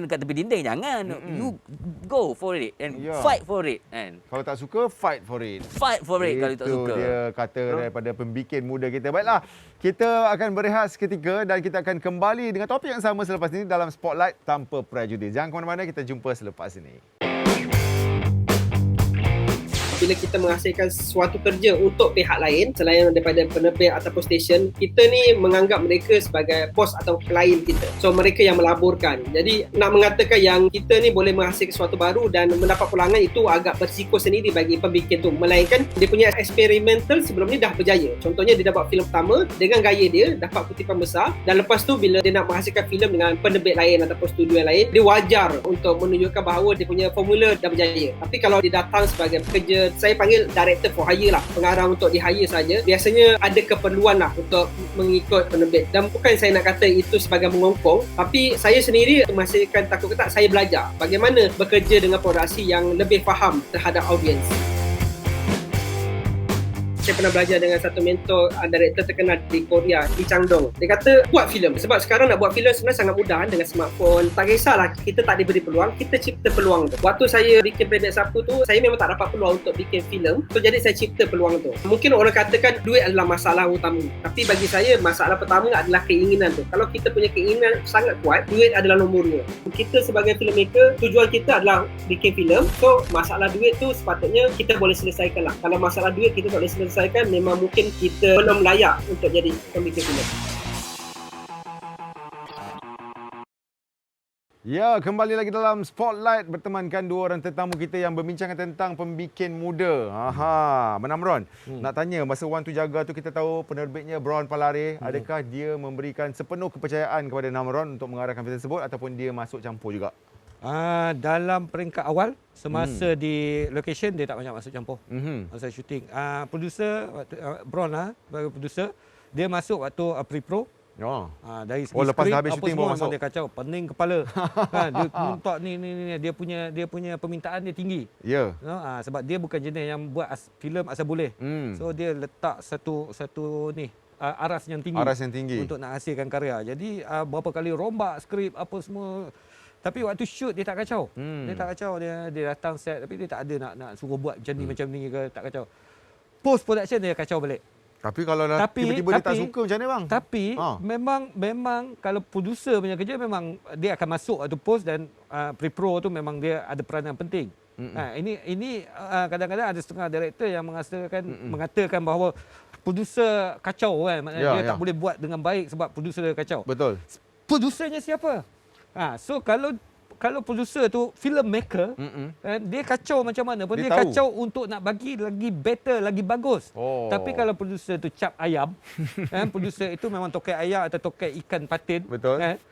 tepi dinding, jangan. You go for it and fight for it kan. Kalau tak suka, fight for it. Fight for it kalau tak suka. Itu dia kata daripada pembikin muda kita. Baiklah, kita akan berehat seketika dan kita akan kembali dengan topik yang sama selepas ini dalam Spotlight Tanpa Prejudis. Jangan ke mana-mana, kita jumpa selepas ini. Bila kita menghasilkan suatu kerja untuk pihak lain selain daripada penerbit ataupun stesen, kita ni menganggap mereka sebagai bos atau klien kita. So mereka yang melaburkan. Jadi nak mengatakan yang kita ni boleh menghasilkan sesuatu baru dan mendapat pulangan itu agak bersiko sendiri bagi pembikin tu. Melainkan dia punya eksperimental sebelum ni dah berjaya. Contohnya dia dapat filem pertama dengan gaya dia, dapat kutipan besar, dan lepas tu bila dia nak menghasilkan filem dengan penerbit lain ataupun studio yang lain, dia wajar untuk menunjukkan bahawa dia punya formula dah berjaya. Tapi kalau dia datang sebagai pekerja, saya panggil director for hire lah, pengarah untuk di hire saja, biasanya ada keperluan lah untuk mengikut penerbit. Dan bukan saya nak kata itu sebagai mengongkong, tapi saya sendiri menghasilkan takut ke tak, saya belajar bagaimana bekerja dengan produksi yang lebih faham terhadap audiens. Saya pernah belajar dengan satu mentor director terkenal di Korea, Lee Chang-dong. Dia kata buat filem. Sebab sekarang nak buat filem sebenarnya sangat mudah dengan smartphone. Tak kisahlah kita tak diberi peluang, kita cipta peluang tu. Waktu saya bikin Pendek Sapu tu, saya memang tak dapat peluang untuk bikin filem. So jadi saya cipta peluang tu. Mungkin orang katakan duit adalah masalah utama. Tapi bagi saya masalah pertama adalah keinginan tu. Kalau kita punya keinginan sangat kuat, duit adalah nombor 2. Kita sebagai filmmaker, tujuan kita adalah bikin filem. So masalah duit tu sepatutnya kita boleh selesaikan lah. Kalau masalah duit kita tak boleh selesaikan, memang mungkin kita belum layak untuk jadi pembikin filem. Ya, kembali lagi dalam Spotlight bertemankan dua orang tetamu kita yang berbincang tentang pembikin muda. Menamron, nak tanya masa Wan Tu Jaga tu kita tahu penerbitnya Brown Palare, adakah dia memberikan sepenuh kepercayaan kepada Namron untuk mengarahkan filem tersebut ataupun dia masuk campur juga? Dalam peringkat awal semasa di location dia tak banyak masuk campur. Masa syuting producer waktu Brown sebagai producer, dia masuk waktu pre-pro. Dari segi lepas skrip, habis apa syuting semua baru masuk. dia kacau, pening kepala. Kan dia minta ni dia punya permintaan dia tinggi. Ya. Sebab dia bukan jenis yang buat filem asal boleh. So dia letak satu ni aras yang tinggi. Aras yang tinggi untuk nak hasilkan karya. Jadi berapa kali rombak skrip apa semua. Tapi waktu shoot dia tak kacau. Dia tak kacau, dia datang set tapi dia tak ada nak suruh buat macam ni ke, tak kacau. Post production dia kacau balik. Tapi kalau tiba-tiba dia tak suka macam mana bang? Tapi memang kalau producer punya kerja memang dia akan masuk waktu post dan pre-pro tu memang dia ada peranan penting. Ini kadang-kadang ada setengah director yang mengatakan bahawa producer kacau kan, maknanya dia tak boleh buat dengan baik sebab producer dia kacau. Betul. Producernya siapa? So kalau producer tu filmmaker, dia kacau macam mana pun dia kacau untuk nak bagi lagi better, lagi bagus. Tapi kalau producer tu cap ayam, producer itu memang tokai ayam atau tokai ikan patin,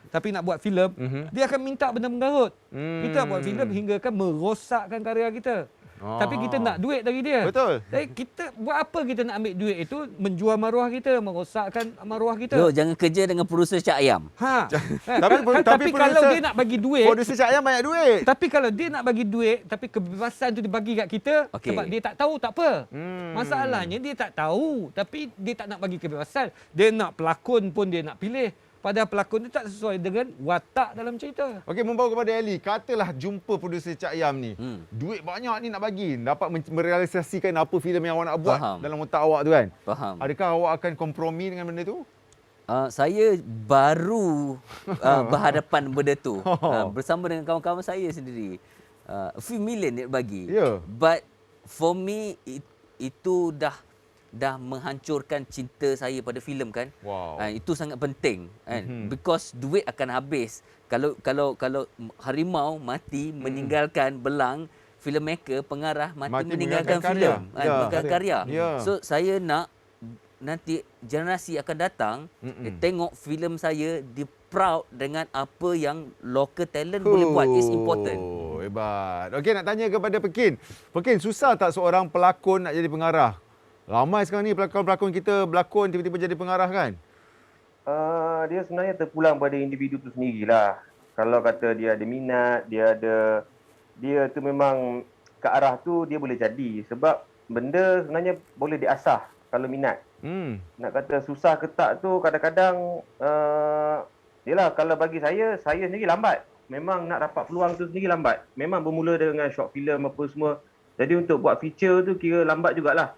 tapi nak buat filem, dia akan minta benda menggarut. Kita nak buat filem hingga kan merosakkan karya kita. Tapi kita nak duit dari dia. Betul. Jadi kita buat apa kita nak ambil duit itu, menjual maruah kita, merosakkan maruah kita. Yo, jangan kerja dengan producer cak ayam. Tapi kalau dia nak bagi duit, producer cak ayam banyak duit. Tapi kalau dia nak bagi duit, tapi kebebasan tu dibagi kat kita, sebab dia tak tahu tak apa. Masalahnya dia tak tahu, tapi dia tak nak bagi kebebasan. Dia nak pelakon pun dia nak pilih. Padahal pelakon itu tak sesuai dengan watak dalam cerita. Okey, membawa kepada Ali. Katalah jumpa producer Cak Ayam ni. Duit banyak ni nak bagi. Dapat merealisasikan apa filem yang awak nak buat dalam otak awak tu kan? Faham. Adakah awak akan kompromi dengan benda tu? Saya baru berhadapan benda tu bersama dengan kawan-kawan saya sendiri. A few million dia bagi. But for me, itu dah menghancurkan cinta saya pada filem kan. Itu sangat penting kan. Because duit akan habis. Kalau harimau mati meninggalkan belang, filmmaker pengarah mati meninggalkan filem, meninggalkan karya. So saya nak nanti generasi akan datang dia tengok filem saya, dia proud dengan apa yang local talent boleh buat. Is important. Hebat. Okey, nak tanya kepada Pekin. Pekin, susah tak seorang pelakon nak jadi pengarah? Ramai sekarang ni pelakon-pelakon kita berlakon tiba-tiba jadi pengarah kan? Dia sebenarnya terpulang pada individu tu sendirilah. Kalau kata dia ada minat, dia tu memang ke arah tu dia boleh jadi. Sebab benda sebenarnya boleh diasah kalau minat. Nak kata susah ke tak tu kadang-kadang yelah, kalau bagi saya sendiri lambat. Memang nak dapat peluang tu sendiri lambat. Memang bermula dengan short film apa semua. Jadi untuk buat feature tu kira lambat jugalah.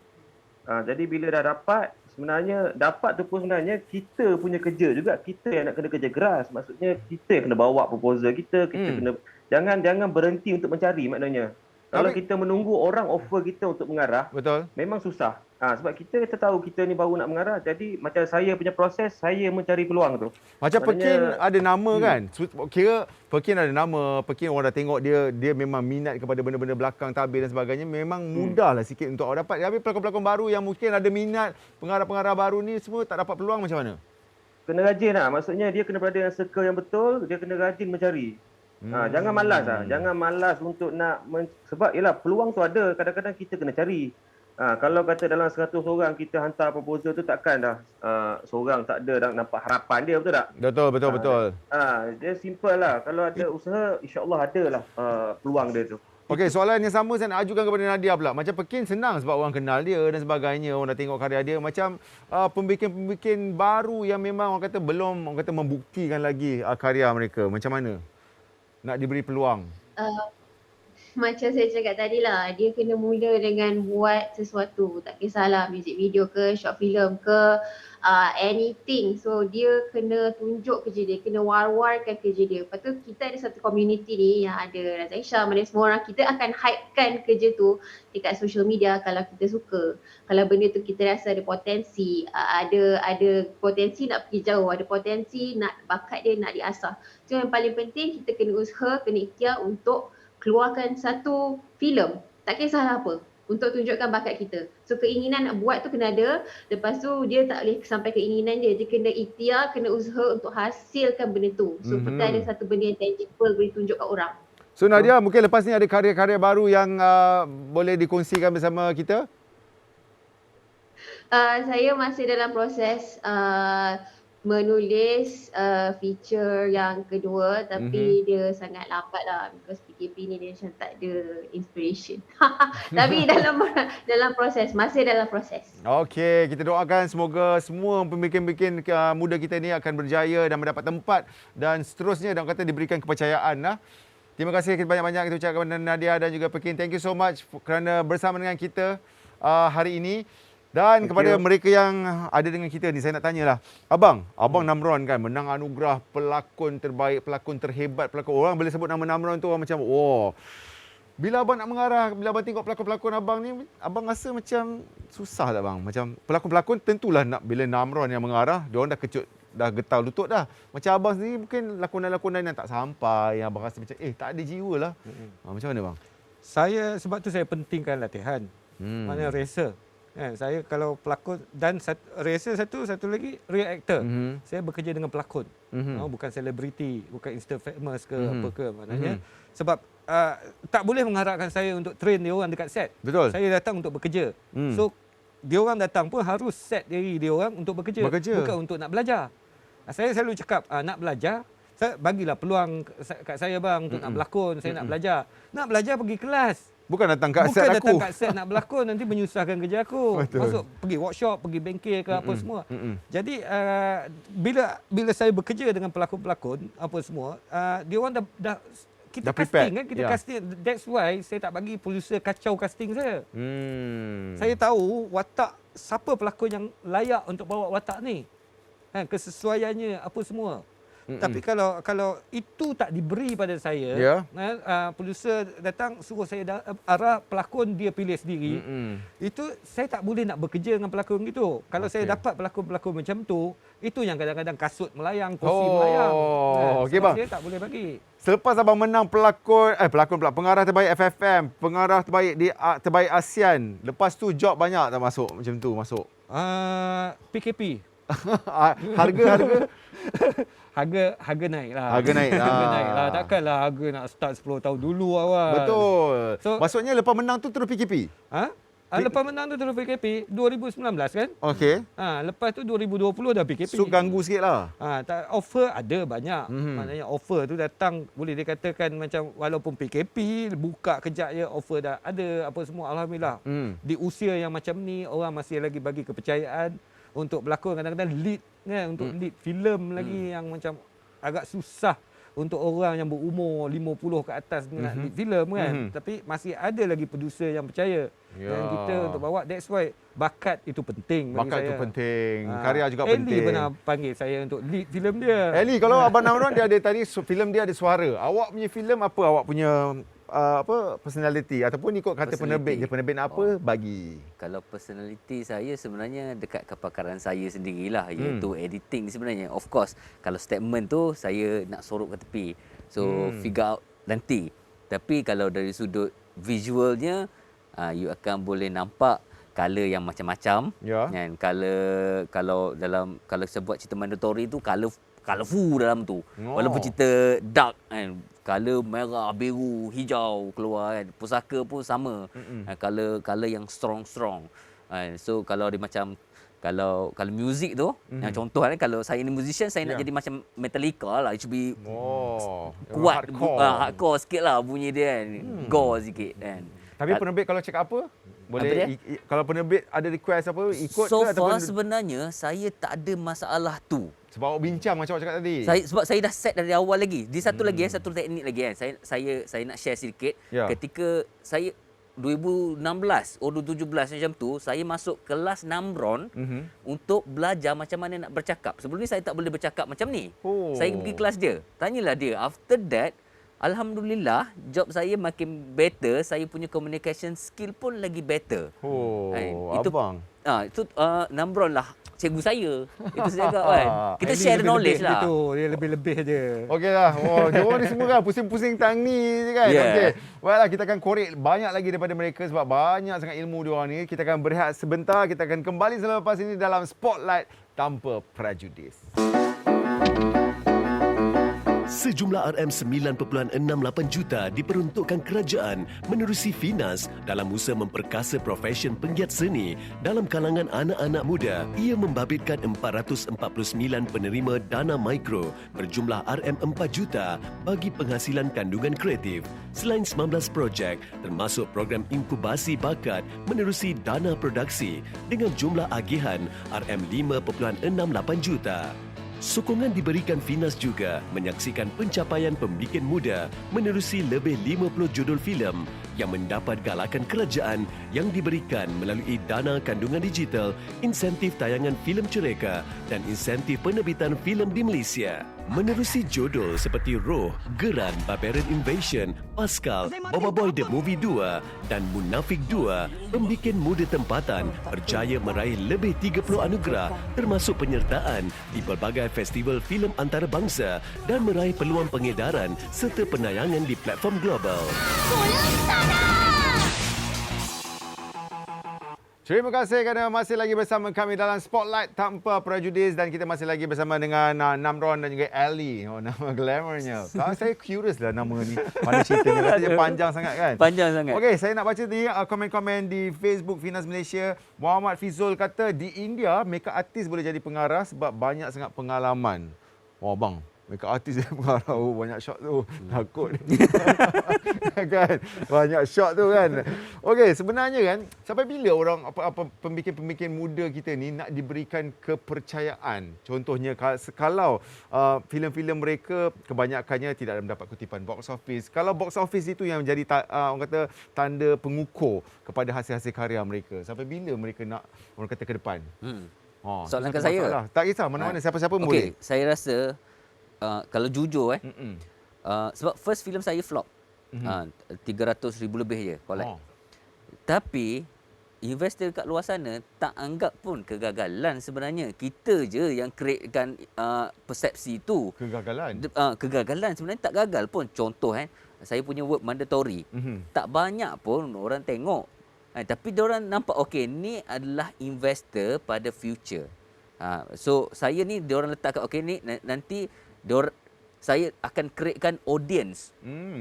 Jadi bila dah dapat, sebenarnya dapat tu pun sebenarnya kita punya kerja juga. Kita yang nak kena kerja keras. Maksudnya kita yang kena bawa proposal kita kena jangan berhenti untuk mencari maknanya. Kalau kita menunggu orang offer kita untuk mengarah, memang susah. Sebab kita tahu kita ni baru nak mengarah. Jadi macam saya punya proses, saya mencari peluang tu. Macam Pekin ada nama kan? Kira Pekin ada nama, Pekin orang dah tengok dia memang minat kepada benda-benda belakang tabir dan sebagainya. Memang mudahlah sikit untuk awak dapat. Tapi pelakon-pelakon baru yang mungkin ada minat, pengarah-pengarah baru ni semua tak dapat peluang macam mana? Kena rajin lah. Maksudnya dia kena berada dengan circle yang betul, dia kena rajin mencari. Jangan malas lah. Jangan malas untuk nak sebab yalah peluang tu ada, kadang-kadang kita kena cari. Kalau kata dalam 100 orang kita hantar proposal tu takkan dah seorang tak ada nampak harapan dia, betul tak? Betul. Dia simple lah. Kalau ada usaha, insya-Allah ada lah peluang dia tu. Okey, soalan yang sama saya nak ajukan kepada Nadia pula. Macam Pekin senang sebab orang kenal dia dan sebagainya, orang dah tengok karya dia. Macam pembikin-pembikin baru yang memang orang kata belum membuktikan lagi karya mereka. Macam mana nak diberi peluang? Macam saya cakap tadi lah, dia kena mula dengan buat sesuatu. Tak kisahlah music video ke, short film ke, anything. So dia kena tunjuk kerja dia, kena war-warkan kerja dia. Lepas tu kita ada satu community ni yang ada Razak Isham, ada semua orang. Kita akan hypekan kerja tu dekat social media kalau kita suka. Kalau benda tu kita rasa ada potensi, ada potensi nak pergi jauh, ada potensi nak bakat dia nak diasah. So yang paling penting kita kena usaha, kena ikhtiar untuk keluarkan satu filem, tak kisahlah apa, untuk tunjukkan bakat kita. So keinginan nak buat tu kena ada, lepas tu dia tak boleh sampai keinginan dia kena ikhtiar, kena usaha untuk hasilkan benda tu. So kita ada satu benda yang tangible boleh tunjuk kat orang. So Nadia, mungkin lepas ni ada karya-karya baru yang boleh dikongsikan bersama kita? Saya masih dalam proses menulis feature yang kedua, tapi dia sangat lambat lah because PKP ni dia macam tak ada inspiration. Tapi dalam proses, masih dalam proses. Okey, kita doakan semoga semua pembikin-bikin muda kita ni akan berjaya dan mendapat tempat dan seterusnya dan kata diberikan kepercayaan lah. Terima kasih banyak-banyak kita ucapkan kepada Nadia dan juga Pekin. Thank you so much kerana bersama dengan kita hari ini. Dan kepada mereka yang ada dengan kita ni, saya nak tanyalah. Abang Namron kan menang anugerah pelakon terbaik, pelakon terhebat, pelakon. Orang bila sebut nama Namron tu orang macam, oh. Bila abang nak mengarah, bila abang tengok pelakon-pelakon abang ni, abang rasa macam susah tak bang? Macam pelakon-pelakon tentulah nak bila Namron yang mengarah, dia orang dah kecut, dah getah lutut dah. Macam abang sendiri mungkin lakonan-lakonan yang tak sampai, yang abang rasa macam tak ada jiwa lah. Macam mana bang? Sebab tu saya pentingkan latihan. Mana rehearsal. Saya kalau pelakon dan rehearsal satu lagi real actor. Saya bekerja dengan pelakon. Bukan selebriti, bukan instant famous ke apa ke maknanya. Sebab tak boleh mengharapkan saya untuk train dia orang dekat set. Betul. Saya datang untuk bekerja. So dia orang datang pun harus set diri dia orang untuk bekerja. Bukan untuk nak belajar. Saya selalu cakap nak belajar, bagilah peluang kat saya bang untuk nak berlakon, saya nak belajar. Nak belajar pergi kelas. Bukan datang kat set aku. Bukan datang kat set nak berlakon, nanti menyusahkan kerja aku. Betul. Masuk pergi workshop, pergi bengkel ke apa semua. Jadi bila saya bekerja dengan pelakon-pelakon apa semua, dia orang dah kita casting kan, kita casting. That's why saya tak bagi producer kacau casting saya. Saya tahu watak siapa pelakon yang layak untuk bawa watak ni. Kesesuaiannya apa semua. Tapi kalau itu tak diberi pada saya, producer datang suruh saya arah pelakon dia pilih sendiri. Itu saya tak boleh nak bekerja dengan pelakon gitu. Kalau saya dapat pelakon-pelakon macam tu, itu yang kadang-kadang kasut melayang, kursi melayang. Okey bang. Saya tak boleh bagi. Selepas abang menang pengarah terbaik FFM, pengarah terbaik ASEAN, lepas tu job banyak tak masuk macam tu masuk? PKP. Harga naik lah. Harga naik lah. Takkanlah harga nak start 10 tahun dulu awal. Betul. Maksudnya lepas menang tu terus PKP? Lepas menang tu terus PKP 2019 kan? Okey. Lepas tu 2020 dah PKP. So ganggu sikit lah. Offer ada banyak. Maknanya offer tu datang, boleh dikatakan macam walaupun PKP, buka kejap je offer dah ada apa semua. Alhamdulillah. Di usia yang macam ni, orang masih lagi bagi kepercayaan untuk berlakon, kadang-kadang lead kan, untuk lead filem lagi yang macam agak susah untuk orang yang berumur 50 ke atas nak lead filem kan. Tapi masih ada lagi producer yang percaya dan kita untuk bawa. That's why bakat itu penting bagi saya. Bakat itu penting, karya juga penting. Ellie pernah panggil saya untuk lead filem dia. Ellie, kalau Abang Namron dia ada tadi filem dia ada suara. Awak punya filem apa awak punya personality ataupun ikut kata penerbit je, penerbit nak apa bagi. Kalau personality saya sebenarnya dekat kepakaran saya sendirilah, iaitu editing sebenarnya. Of course, kalau statement tu saya nak sorok ke tepi. So figure out nanti. Tapi kalau dari sudut visualnya, you akan boleh nampak color yang macam-macam. Kan kalau saya buat cerita mandatory tu colorful dalam tu. Walaupun cerita dark kan, color merah, biru, hijau keluar kan. Pusaka pun sama. Color yang strong. So kalau dia macam kalau music tu, yang contoh kan, kalau saya ni musician, saya nak jadi macam Metallica lah. It should be kuat, hardcore sikit lah bunyi dia kan. Gore sikit kan. Tapi penerbit kalau cakap apa? Boleh kalau penerbit ada request apa ikut so ke ataupun sebenarnya saya tak ada masalah tu. Sebab awak bincang macam awak cakap tadi. Sebab saya dah set dari awal lagi. Di satu lagi satu teknik lagi kan. Saya nak share sedikit. Ketika saya 2016 2017 macam tu, saya masuk kelas Namron untuk belajar macam mana nak bercakap. Sebelum ni saya tak boleh bercakap macam ni. Saya pergi kelas dia. Tanyalah dia. After that, alhamdulillah, job saya makin better. Saya punya communication skill pun lagi better. Abang. Itu Namron lah cikgu saya. Itu saya cakap kan. Kita share knowledge lah. Itu dia lebih-lebih je. Okey lah. Diorang ni semua kan pusing-pusing tang ni je kan. Okey. Baiklah, kita akan korek banyak lagi daripada mereka sebab banyak sangat ilmu diorang ni. Kita akan berehat sebentar. Kita akan kembali selepas ini dalam Spotlight Tanpa Prejudis. Sejumlah RM9.68 juta diperuntukkan kerajaan menerusi Finas dalam usaha memperkasa profesion penggiat seni dalam kalangan anak-anak muda. Ia membabitkan 449 penerima dana mikro berjumlah RM4 juta bagi penghasilan kandungan kreatif. Selain 19 projek, termasuk program inkubasi bakat menerusi dana produksi dengan jumlah agihan RM5.68 juta. Sokongan diberikan Finas juga menyaksikan pencapaian pembikin muda menerusi lebih 50 judul filem yang mendapat galakan kerajaan yang diberikan melalui dana kandungan digital, insentif tayangan filem cereka dan insentif penerbitan filem di Malaysia. Menerusi judul seperti Roh, Geran, Barbarian Invasion, Pascal, Boba Boy The Movie 2 dan Munafik 2, pembikin muda tempatan berjaya meraih lebih 30 anugerah termasuk penyertaan di pelbagai festival filem antarabangsa dan meraih peluang pengedaran serta penayangan di platform global. Terima kasih kerana masih lagi bersama kami dalam Spotlight Tanpa Prejudis dan kita masih lagi bersama dengan Namron dan juga Ellie. Oh, nama glamournya. Saya curious lah nama ni. Mana ceritanya? Katanya panjang sangat kan? Panjang sangat. Okey, saya nak baca ni komen-komen di Facebook Finas Malaysia. Muhammad Fizul kata di India makeup artist boleh jadi pengarah sebab banyak sangat pengalaman. Wah bang, makeup artist jadi pengarah. Oh, banyak shot tu. Takut. Kan? Banyak shot tu kan. Okey, sebenarnya kan sampai bila orang pembikin-pembikin muda kita ni nak diberikan kepercayaan? Contohnya kalau filem-filem mereka kebanyakannya tidak mendapat kutipan box office. Kalau box office itu yang menjadi orang kata tanda pengukur kepada hasil-hasil karya mereka. Sampai bila mereka nak orang kata ke depan? Soalan ke saya. Tak kisah mana-mana siapa-siapa boleh. Okey, saya rasa kalau jujur sebab first filem saya flop. 300,000 lebih je collect. Tapi investor kat luar sana tak anggap pun kegagalan sebenarnya. Kita je yang createkan persepsi tu. Kegagalan sebenarnya tak gagal pun. Contoh saya punya work mandatory. Tak banyak pun orang tengok. Tapi diorang nampak okey ni adalah investor pada future. So saya ni diorang letak okey ni nanti saya akan createkan audience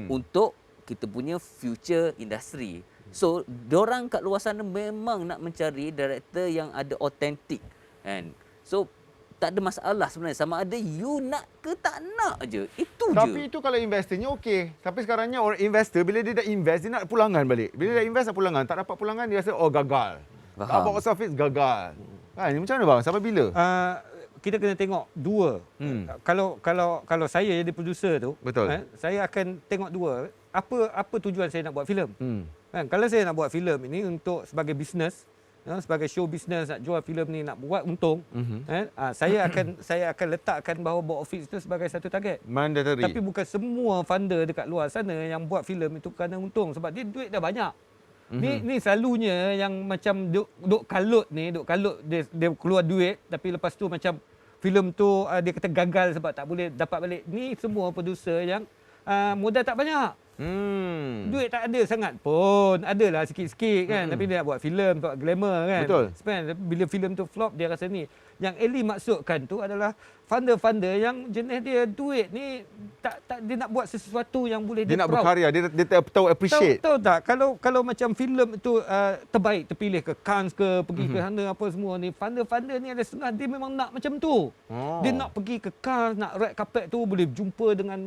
untuk kita punya future industry. So, diorang kat luar sana memang nak mencari director yang ada authentic. Kan? So, tak ada masalah sebenarnya. Sama ada you nak ke tak nak je. Itu je. Tapi itu kalau investornya okey. Tapi sekarangnya orang investor bila dia dah invest, dia nak pulangan balik. Bila dia dah invest nak pulangan. Tak dapat pulangan, dia rasa gagal. Tak box office, gagal. Kan? Macam mana bang? Sampai bila? Kita kena tengok dua. Kalau saya jadi producer tu, betul. Saya akan tengok dua. Apa tujuan saya nak buat filem? Kan, kalau saya nak buat filem ini untuk sebagai bisnes, sebagai show business nak jual filem ni nak buat untung, saya akan letakkan bahawa box office itu sebagai satu target. Mandatory. Tapi bukan semua funder dekat luar sana yang buat filem itu kerana untung sebab dia duit dah banyak. Ni selalunya yang macam duk kalut dia keluar duit tapi lepas tu macam filem tu dia kata gagal sebab tak boleh dapat balik. Ni semua producer yang modal tak banyak. Duit tak ada sangat pun. Adalah sikit-sikit kan. Tapi dia nak buat filem, buat glamour kan. Betul. Bila filem tu flop dia rasa ni. Yang Ellie maksudkan tu adalah funder-funder yang jenis dia duit ni dia nak buat sesuatu yang boleh dia nak proud. berkarya, dia tahu appreciate. Tahu tak kalau macam filem itu terbaik terpilih ke Cannes ke pergi ke sana apa semua ni, funder ni ada setengah dia memang nak macam tu. Dia nak pergi ke Cannes, nak red carpet tu boleh jumpa dengan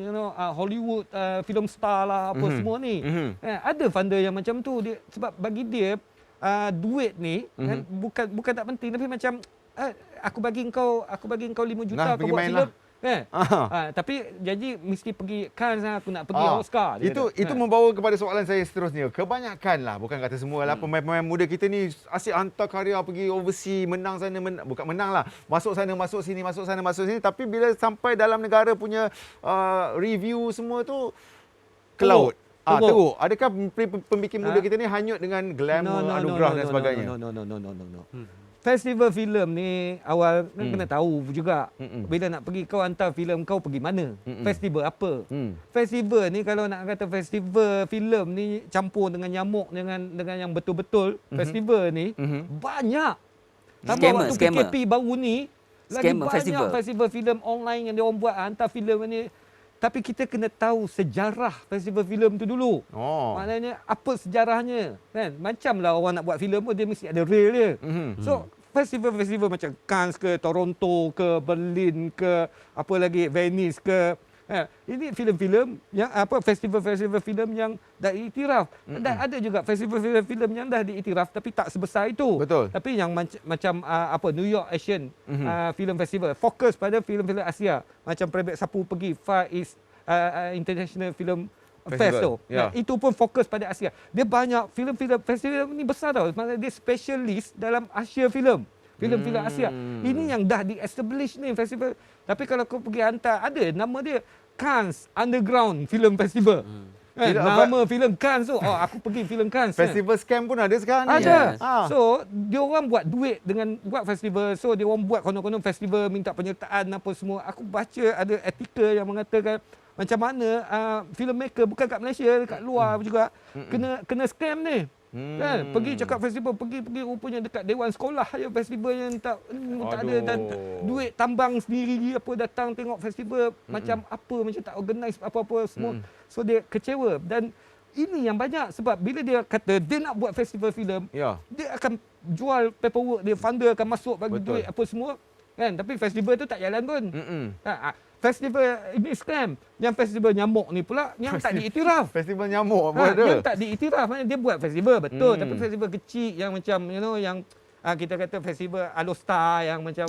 Hollywood film star lah apa semua ni. Ada funder yang macam tu dia sebab bagi dia duit ni kan, bukan tak penting tapi macam aku bagi engkau 5 juta kau buat filem. Tapi janji mesti pergi Cannes, aku nak pergi Oscar. Itu membawa kepada soalan saya seterusnya. Kebanyakanlah, bukan kata semualah, pemain-pemain muda kita ni asyik hantar karya pergi overseas, menang sana, bukan menang lah. Masuk sana, masuk sini, masuk sana, masuk sini. Tapi bila sampai dalam negara punya review semua tu, cloud. Teruk. Adakah pembikin muda kita ni hanyut dengan glamour, anugerah dan sebagainya? No. Festival filem ni awal kena tahu juga. Bila nak pergi kau hantar filem kau pergi mana? Festival apa? Festival ni kalau nak kata festival filem ni campur dengan nyamuk dengan yang betul-betul festival ni banyak. Tambah waktu PKP baru ni lagi banyak festival filem online yang dia orang buat hantar filem ni. Tapi kita kena tahu sejarah festival filem tu dulu. Maknanya apa sejarahnya, kan? Macamlah orang nak buat filem pun dia mesti ada real dia. So festival-festival macam Cannes ke, Toronto ke, Berlin ke, apa lagi, Venice ke, ini filem-filem yang festival-festival filem yang dah diiktiraf. Dan ada juga festival filem yang dah diiktiraf tapi tak sebesar itu. Betul. Tapi yang macam New York Asian Film Festival fokus pada filem-filem Asia. Macam Prebet Sapu pergi Far East International Film Fest tu. Itu pun fokus pada Asia. Dia banyak filem-filem festival ni besar tau. Maksudnya dia specialist dalam Asia filem. Filem-filem Asia. Ini yang dah di-establish ni festival. Tapi kalau kau pergi hantar, ada nama dia Cannes Underground Film Festival. Nama filem Cannes tu, aku pergi filem Cannes. Festival scam pun ada sekarang ni. Ada. So, dia orang buat duit dengan buat festival. So, dia orang buat konon-konon festival, minta penyertaan apa semua. Aku baca ada artikel yang mengatakan macam mana filmmaker bukan kat Malaysia, dekat luar juga kena scam ni. Kan? Pergi cakap festival, pergi rupanya dekat Dewan Sekolah je festival yang tak ada, dan duit tambang sendiri apa datang tengok festival macam apa, macam tak organize apa-apa semua. So dia kecewa, dan ini yang banyak sebab bila dia kata dia nak buat festival filem, dia akan jual paperwork dia, funder akan masuk bagi duit apa semua, kan? Tapi festival tu tak jalan pun. Festival ini scam. Yang festival nyamuk ni pula yang tak diiktiraf. Festival nyamuk apa ada? Yang tak diiktiraf. Dia buat festival betul, tapi festival kecil yang macam yang kita kata festival Alostar yang macam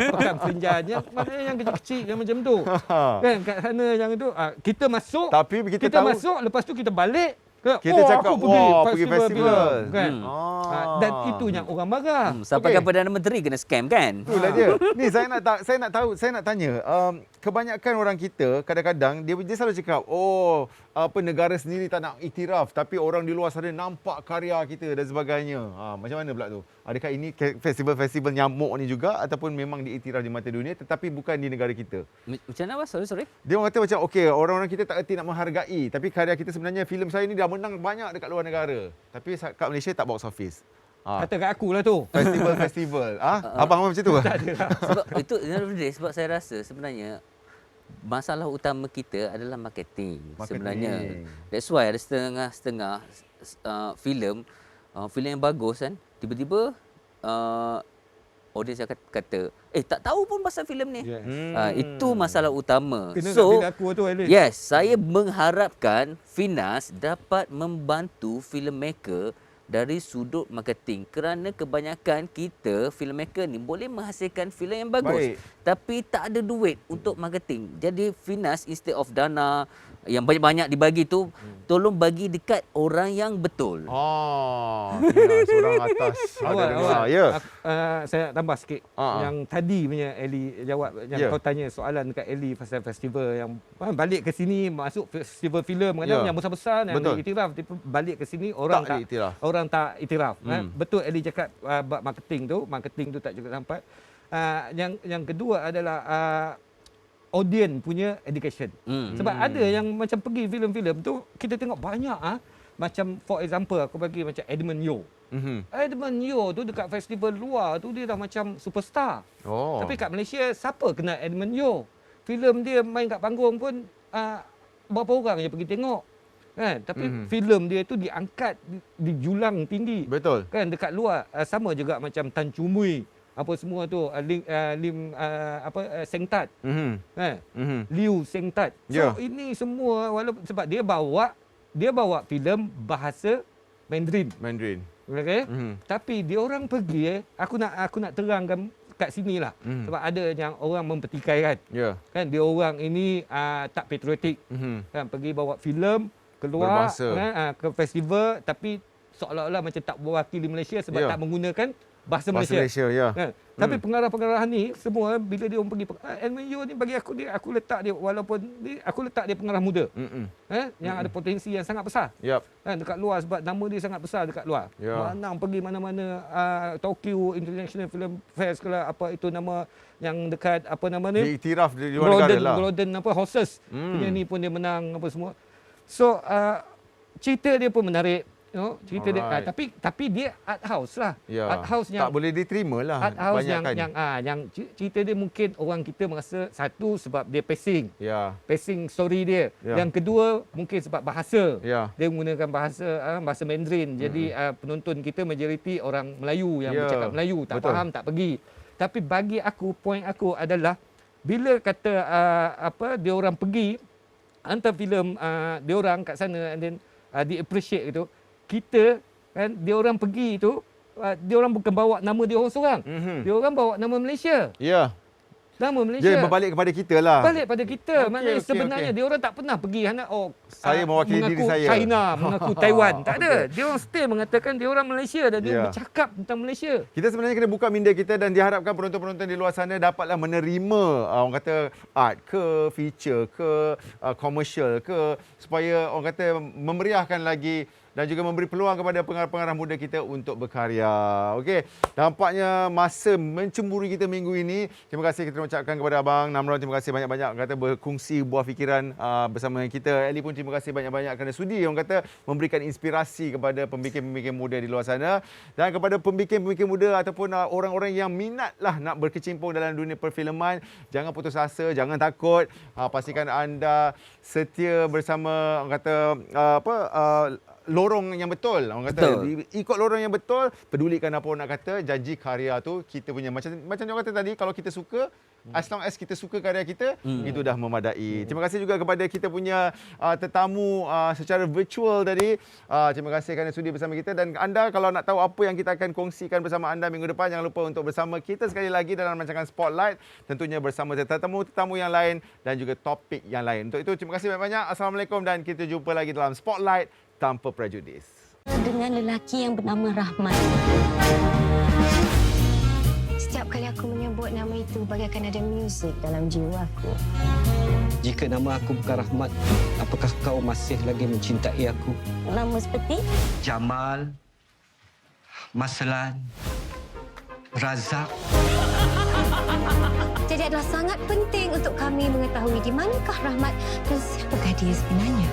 pekan Frinjan, yang maknanya yang kecil-kecil yang macam tu. Kan kat sana yang itu kita masuk, tapi kita tahu, masuk, lepas tu kita balik. Kita cakap pergi festival kan. Dan itu yang orang marah. Sampai Perdana Menteri kena scam kan? Itulah dia. Ni saya nak tanya, kebanyakan orang kita kadang-kadang dia selalu cakap, negara sendiri tak nak iktiraf, tapi orang di luar sana nampak karya kita dan sebagainya. Macam mana pula tu? Adakah ini festival-festival nyamuk ni juga ataupun memang diiktiraf di mata dunia tetapi bukan di negara kita? Macam mana, Abang? Sorry. Dia kata macam orang-orang kita tak erti nak menghargai, tapi karya kita sebenarnya, filem saya ni dah menang banyak dekat luar negara. Tapi kat Malaysia tak box office. Kata kat aku lah tu. Festival. Abang macam tu? Tak ada lah. Sebab itu sebab saya rasa sebenarnya masalah utama kita adalah marketing. Sebenarnya. That's why ada setengah filem yang bagus kan, tiba-tiba audience kata tak tahu pun pasal filem ni. Itu masalah utama. So yes, saya mengharapkan Finas dapat membantu filmmaker dari sudut marketing, kerana kebanyakan kita filmmaker ni boleh menghasilkan filem yang bagus tapi tak ada duit untuk marketing. Jadi Finas instead of dana yang banyak-banyak dibagi tu, tolong bagi dekat orang yang betul. Seorang atas saya tambah sikit. Yang tadi punya Ellie jawab, yang kau tanya soalan dekat Ellie pasal festival yang balik ke sini, masuk festival filem kadang yang besar-besar yang diiktiraf, balik ke sini orang tak iktiraf. Betul Ellie cakap marketing tu tak cukup sampai. Yang kedua adalah audience punya education. Sebab ada yang macam pergi filem-filem tu, kita tengok banyak macam for example aku bagi macam Edmund Yeo. Edmund Yeo tu dekat festival luar tu dia dah macam superstar. Tapi kat Malaysia siapa kenal Edmund Yeo? Filem dia main kat panggung pun berapa orang je pergi tengok. Kan? Tapi filem dia tu diangkat di julang tinggi. Betul. Kan dekat luar sama juga macam Tan Chu Mui apa semua tu, Seng Tat, Liu Seng Tat. So ini semua walaupun sebab dia bawa filem bahasa Mandarin. Okay? Tapi dia orang pergi, aku nak terangkan kat sinilah. Sebab ada yang orang mempertikaikan. Kan dia orang ini tak patriotik. Kan pergi bawa filem keluar ke festival tapi seolah-olah macam tak mewakili Malaysia sebab tak menggunakan bahasa Malaysia. Tapi pengarah-pengarah ni semua bila dia orang pergi Edmund Yeo ni, bagi aku letak dia, walaupun aku letak dia pengarah muda. Yang ada potensi yang sangat besar. Dekat luar sebab nama dia sangat besar dekat luar. Menang pergi mana-mana, Tokyo International Film Fest ke lah, apa itu nama yang dekat apa nama ni? Diiktiraf di luar negara lah. Golden Horses. Punya ni pun dia menang apa semua. So cerita dia pun menarik. cerita dia. Alright. Tapi dia art house lah. Ya. Art house Tak boleh diterima lah. art house banyakkan. yang cerita dia mungkin orang kita merasa satu sebab dia pacing. Ya. Pacing story dia. Ya. Yang kedua mungkin sebab bahasa. Ya. Dia menggunakan bahasa Mandarin. Jadi penonton kita majoriti orang Melayu yang Ya. bercakap Melayu, tak Betul. faham, tak pergi. Tapi bagi aku, point aku adalah bila kata dia orang pergi hantar filem dia orang kat sana and then di appreciate itu, kita kan dia orang pergi itu dia orang bukan bawa nama dia orang seorang. Dia orang bawa nama Malaysia. Ya. Nama Malaysia. Dia berbalik kepada kita lah. Balik pada kita. Okey, Maknanya okey, sebenarnya okey. dia orang tak pernah pergi Saya mewakili diri mengaku saya. China, mengaku Taiwan. Tak ada. Okey. Dia orang still mengatakan dia orang Malaysia dan dia Ya. bercakap tentang Malaysia. Kita sebenarnya kena buka minda kita dan diharapkan penonton-penonton di luar sana dapatlah menerima orang kata art ke, feature ke, commercial ke, supaya orang kata memeriahkan lagi dan juga memberi peluang kepada pengarah-pengarah muda kita untuk berkarya. Okey, nampaknya masa mencemburi kita minggu ini. Terima kasih kita ucapkan kepada Abang Namron. Terima kasih banyak-banyak kata berkongsi buah fikiran bersama dengan kita. Ellie pun terima kasih banyak-banyak kerana sudi orang kata memberikan inspirasi kepada pembikin-pembikin muda di luar sana dan kepada pembikin-pembikin muda ataupun orang-orang yang minatlah nak berkecimpung dalam dunia perfilman. Jangan putus asa, jangan takut. Pastikan anda setia bersama orang kata lorong yang betul. Orang kata ikut lorong yang betul, pedulikan apa orang nak kata, janji karya tu kita punya. Macam orang kata tadi, kalau kita suka, as long as kita suka karya kita, itu dah memadai. Terima kasih juga kepada kita punya tetamu secara virtual tadi. Terima kasih kerana sudi bersama kita dan anda kalau nak tahu apa yang kita akan kongsikan bersama anda minggu depan, jangan lupa untuk bersama kita sekali lagi dalam rancangan Spotlight, tentunya bersama tetamu-tetamu yang lain dan juga topik yang lain. Untuk itu terima kasih banyak-banyak. Assalamualaikum dan kita jumpa lagi dalam Spotlight tanpa prejudis. Dengan lelaki yang bernama Rahmat. Setiap kali aku menyebut nama itu, bagaikan ada muzik dalam jiwa aku. Jika nama aku bukan Rahmat, apakah kau masih lagi mencintai aku? Nama seperti? Jamal, Maslan, Razak. Jadi adalah sangat penting untuk kami mengetahui di manakah Rahmat dan siapakah dia sebenarnya.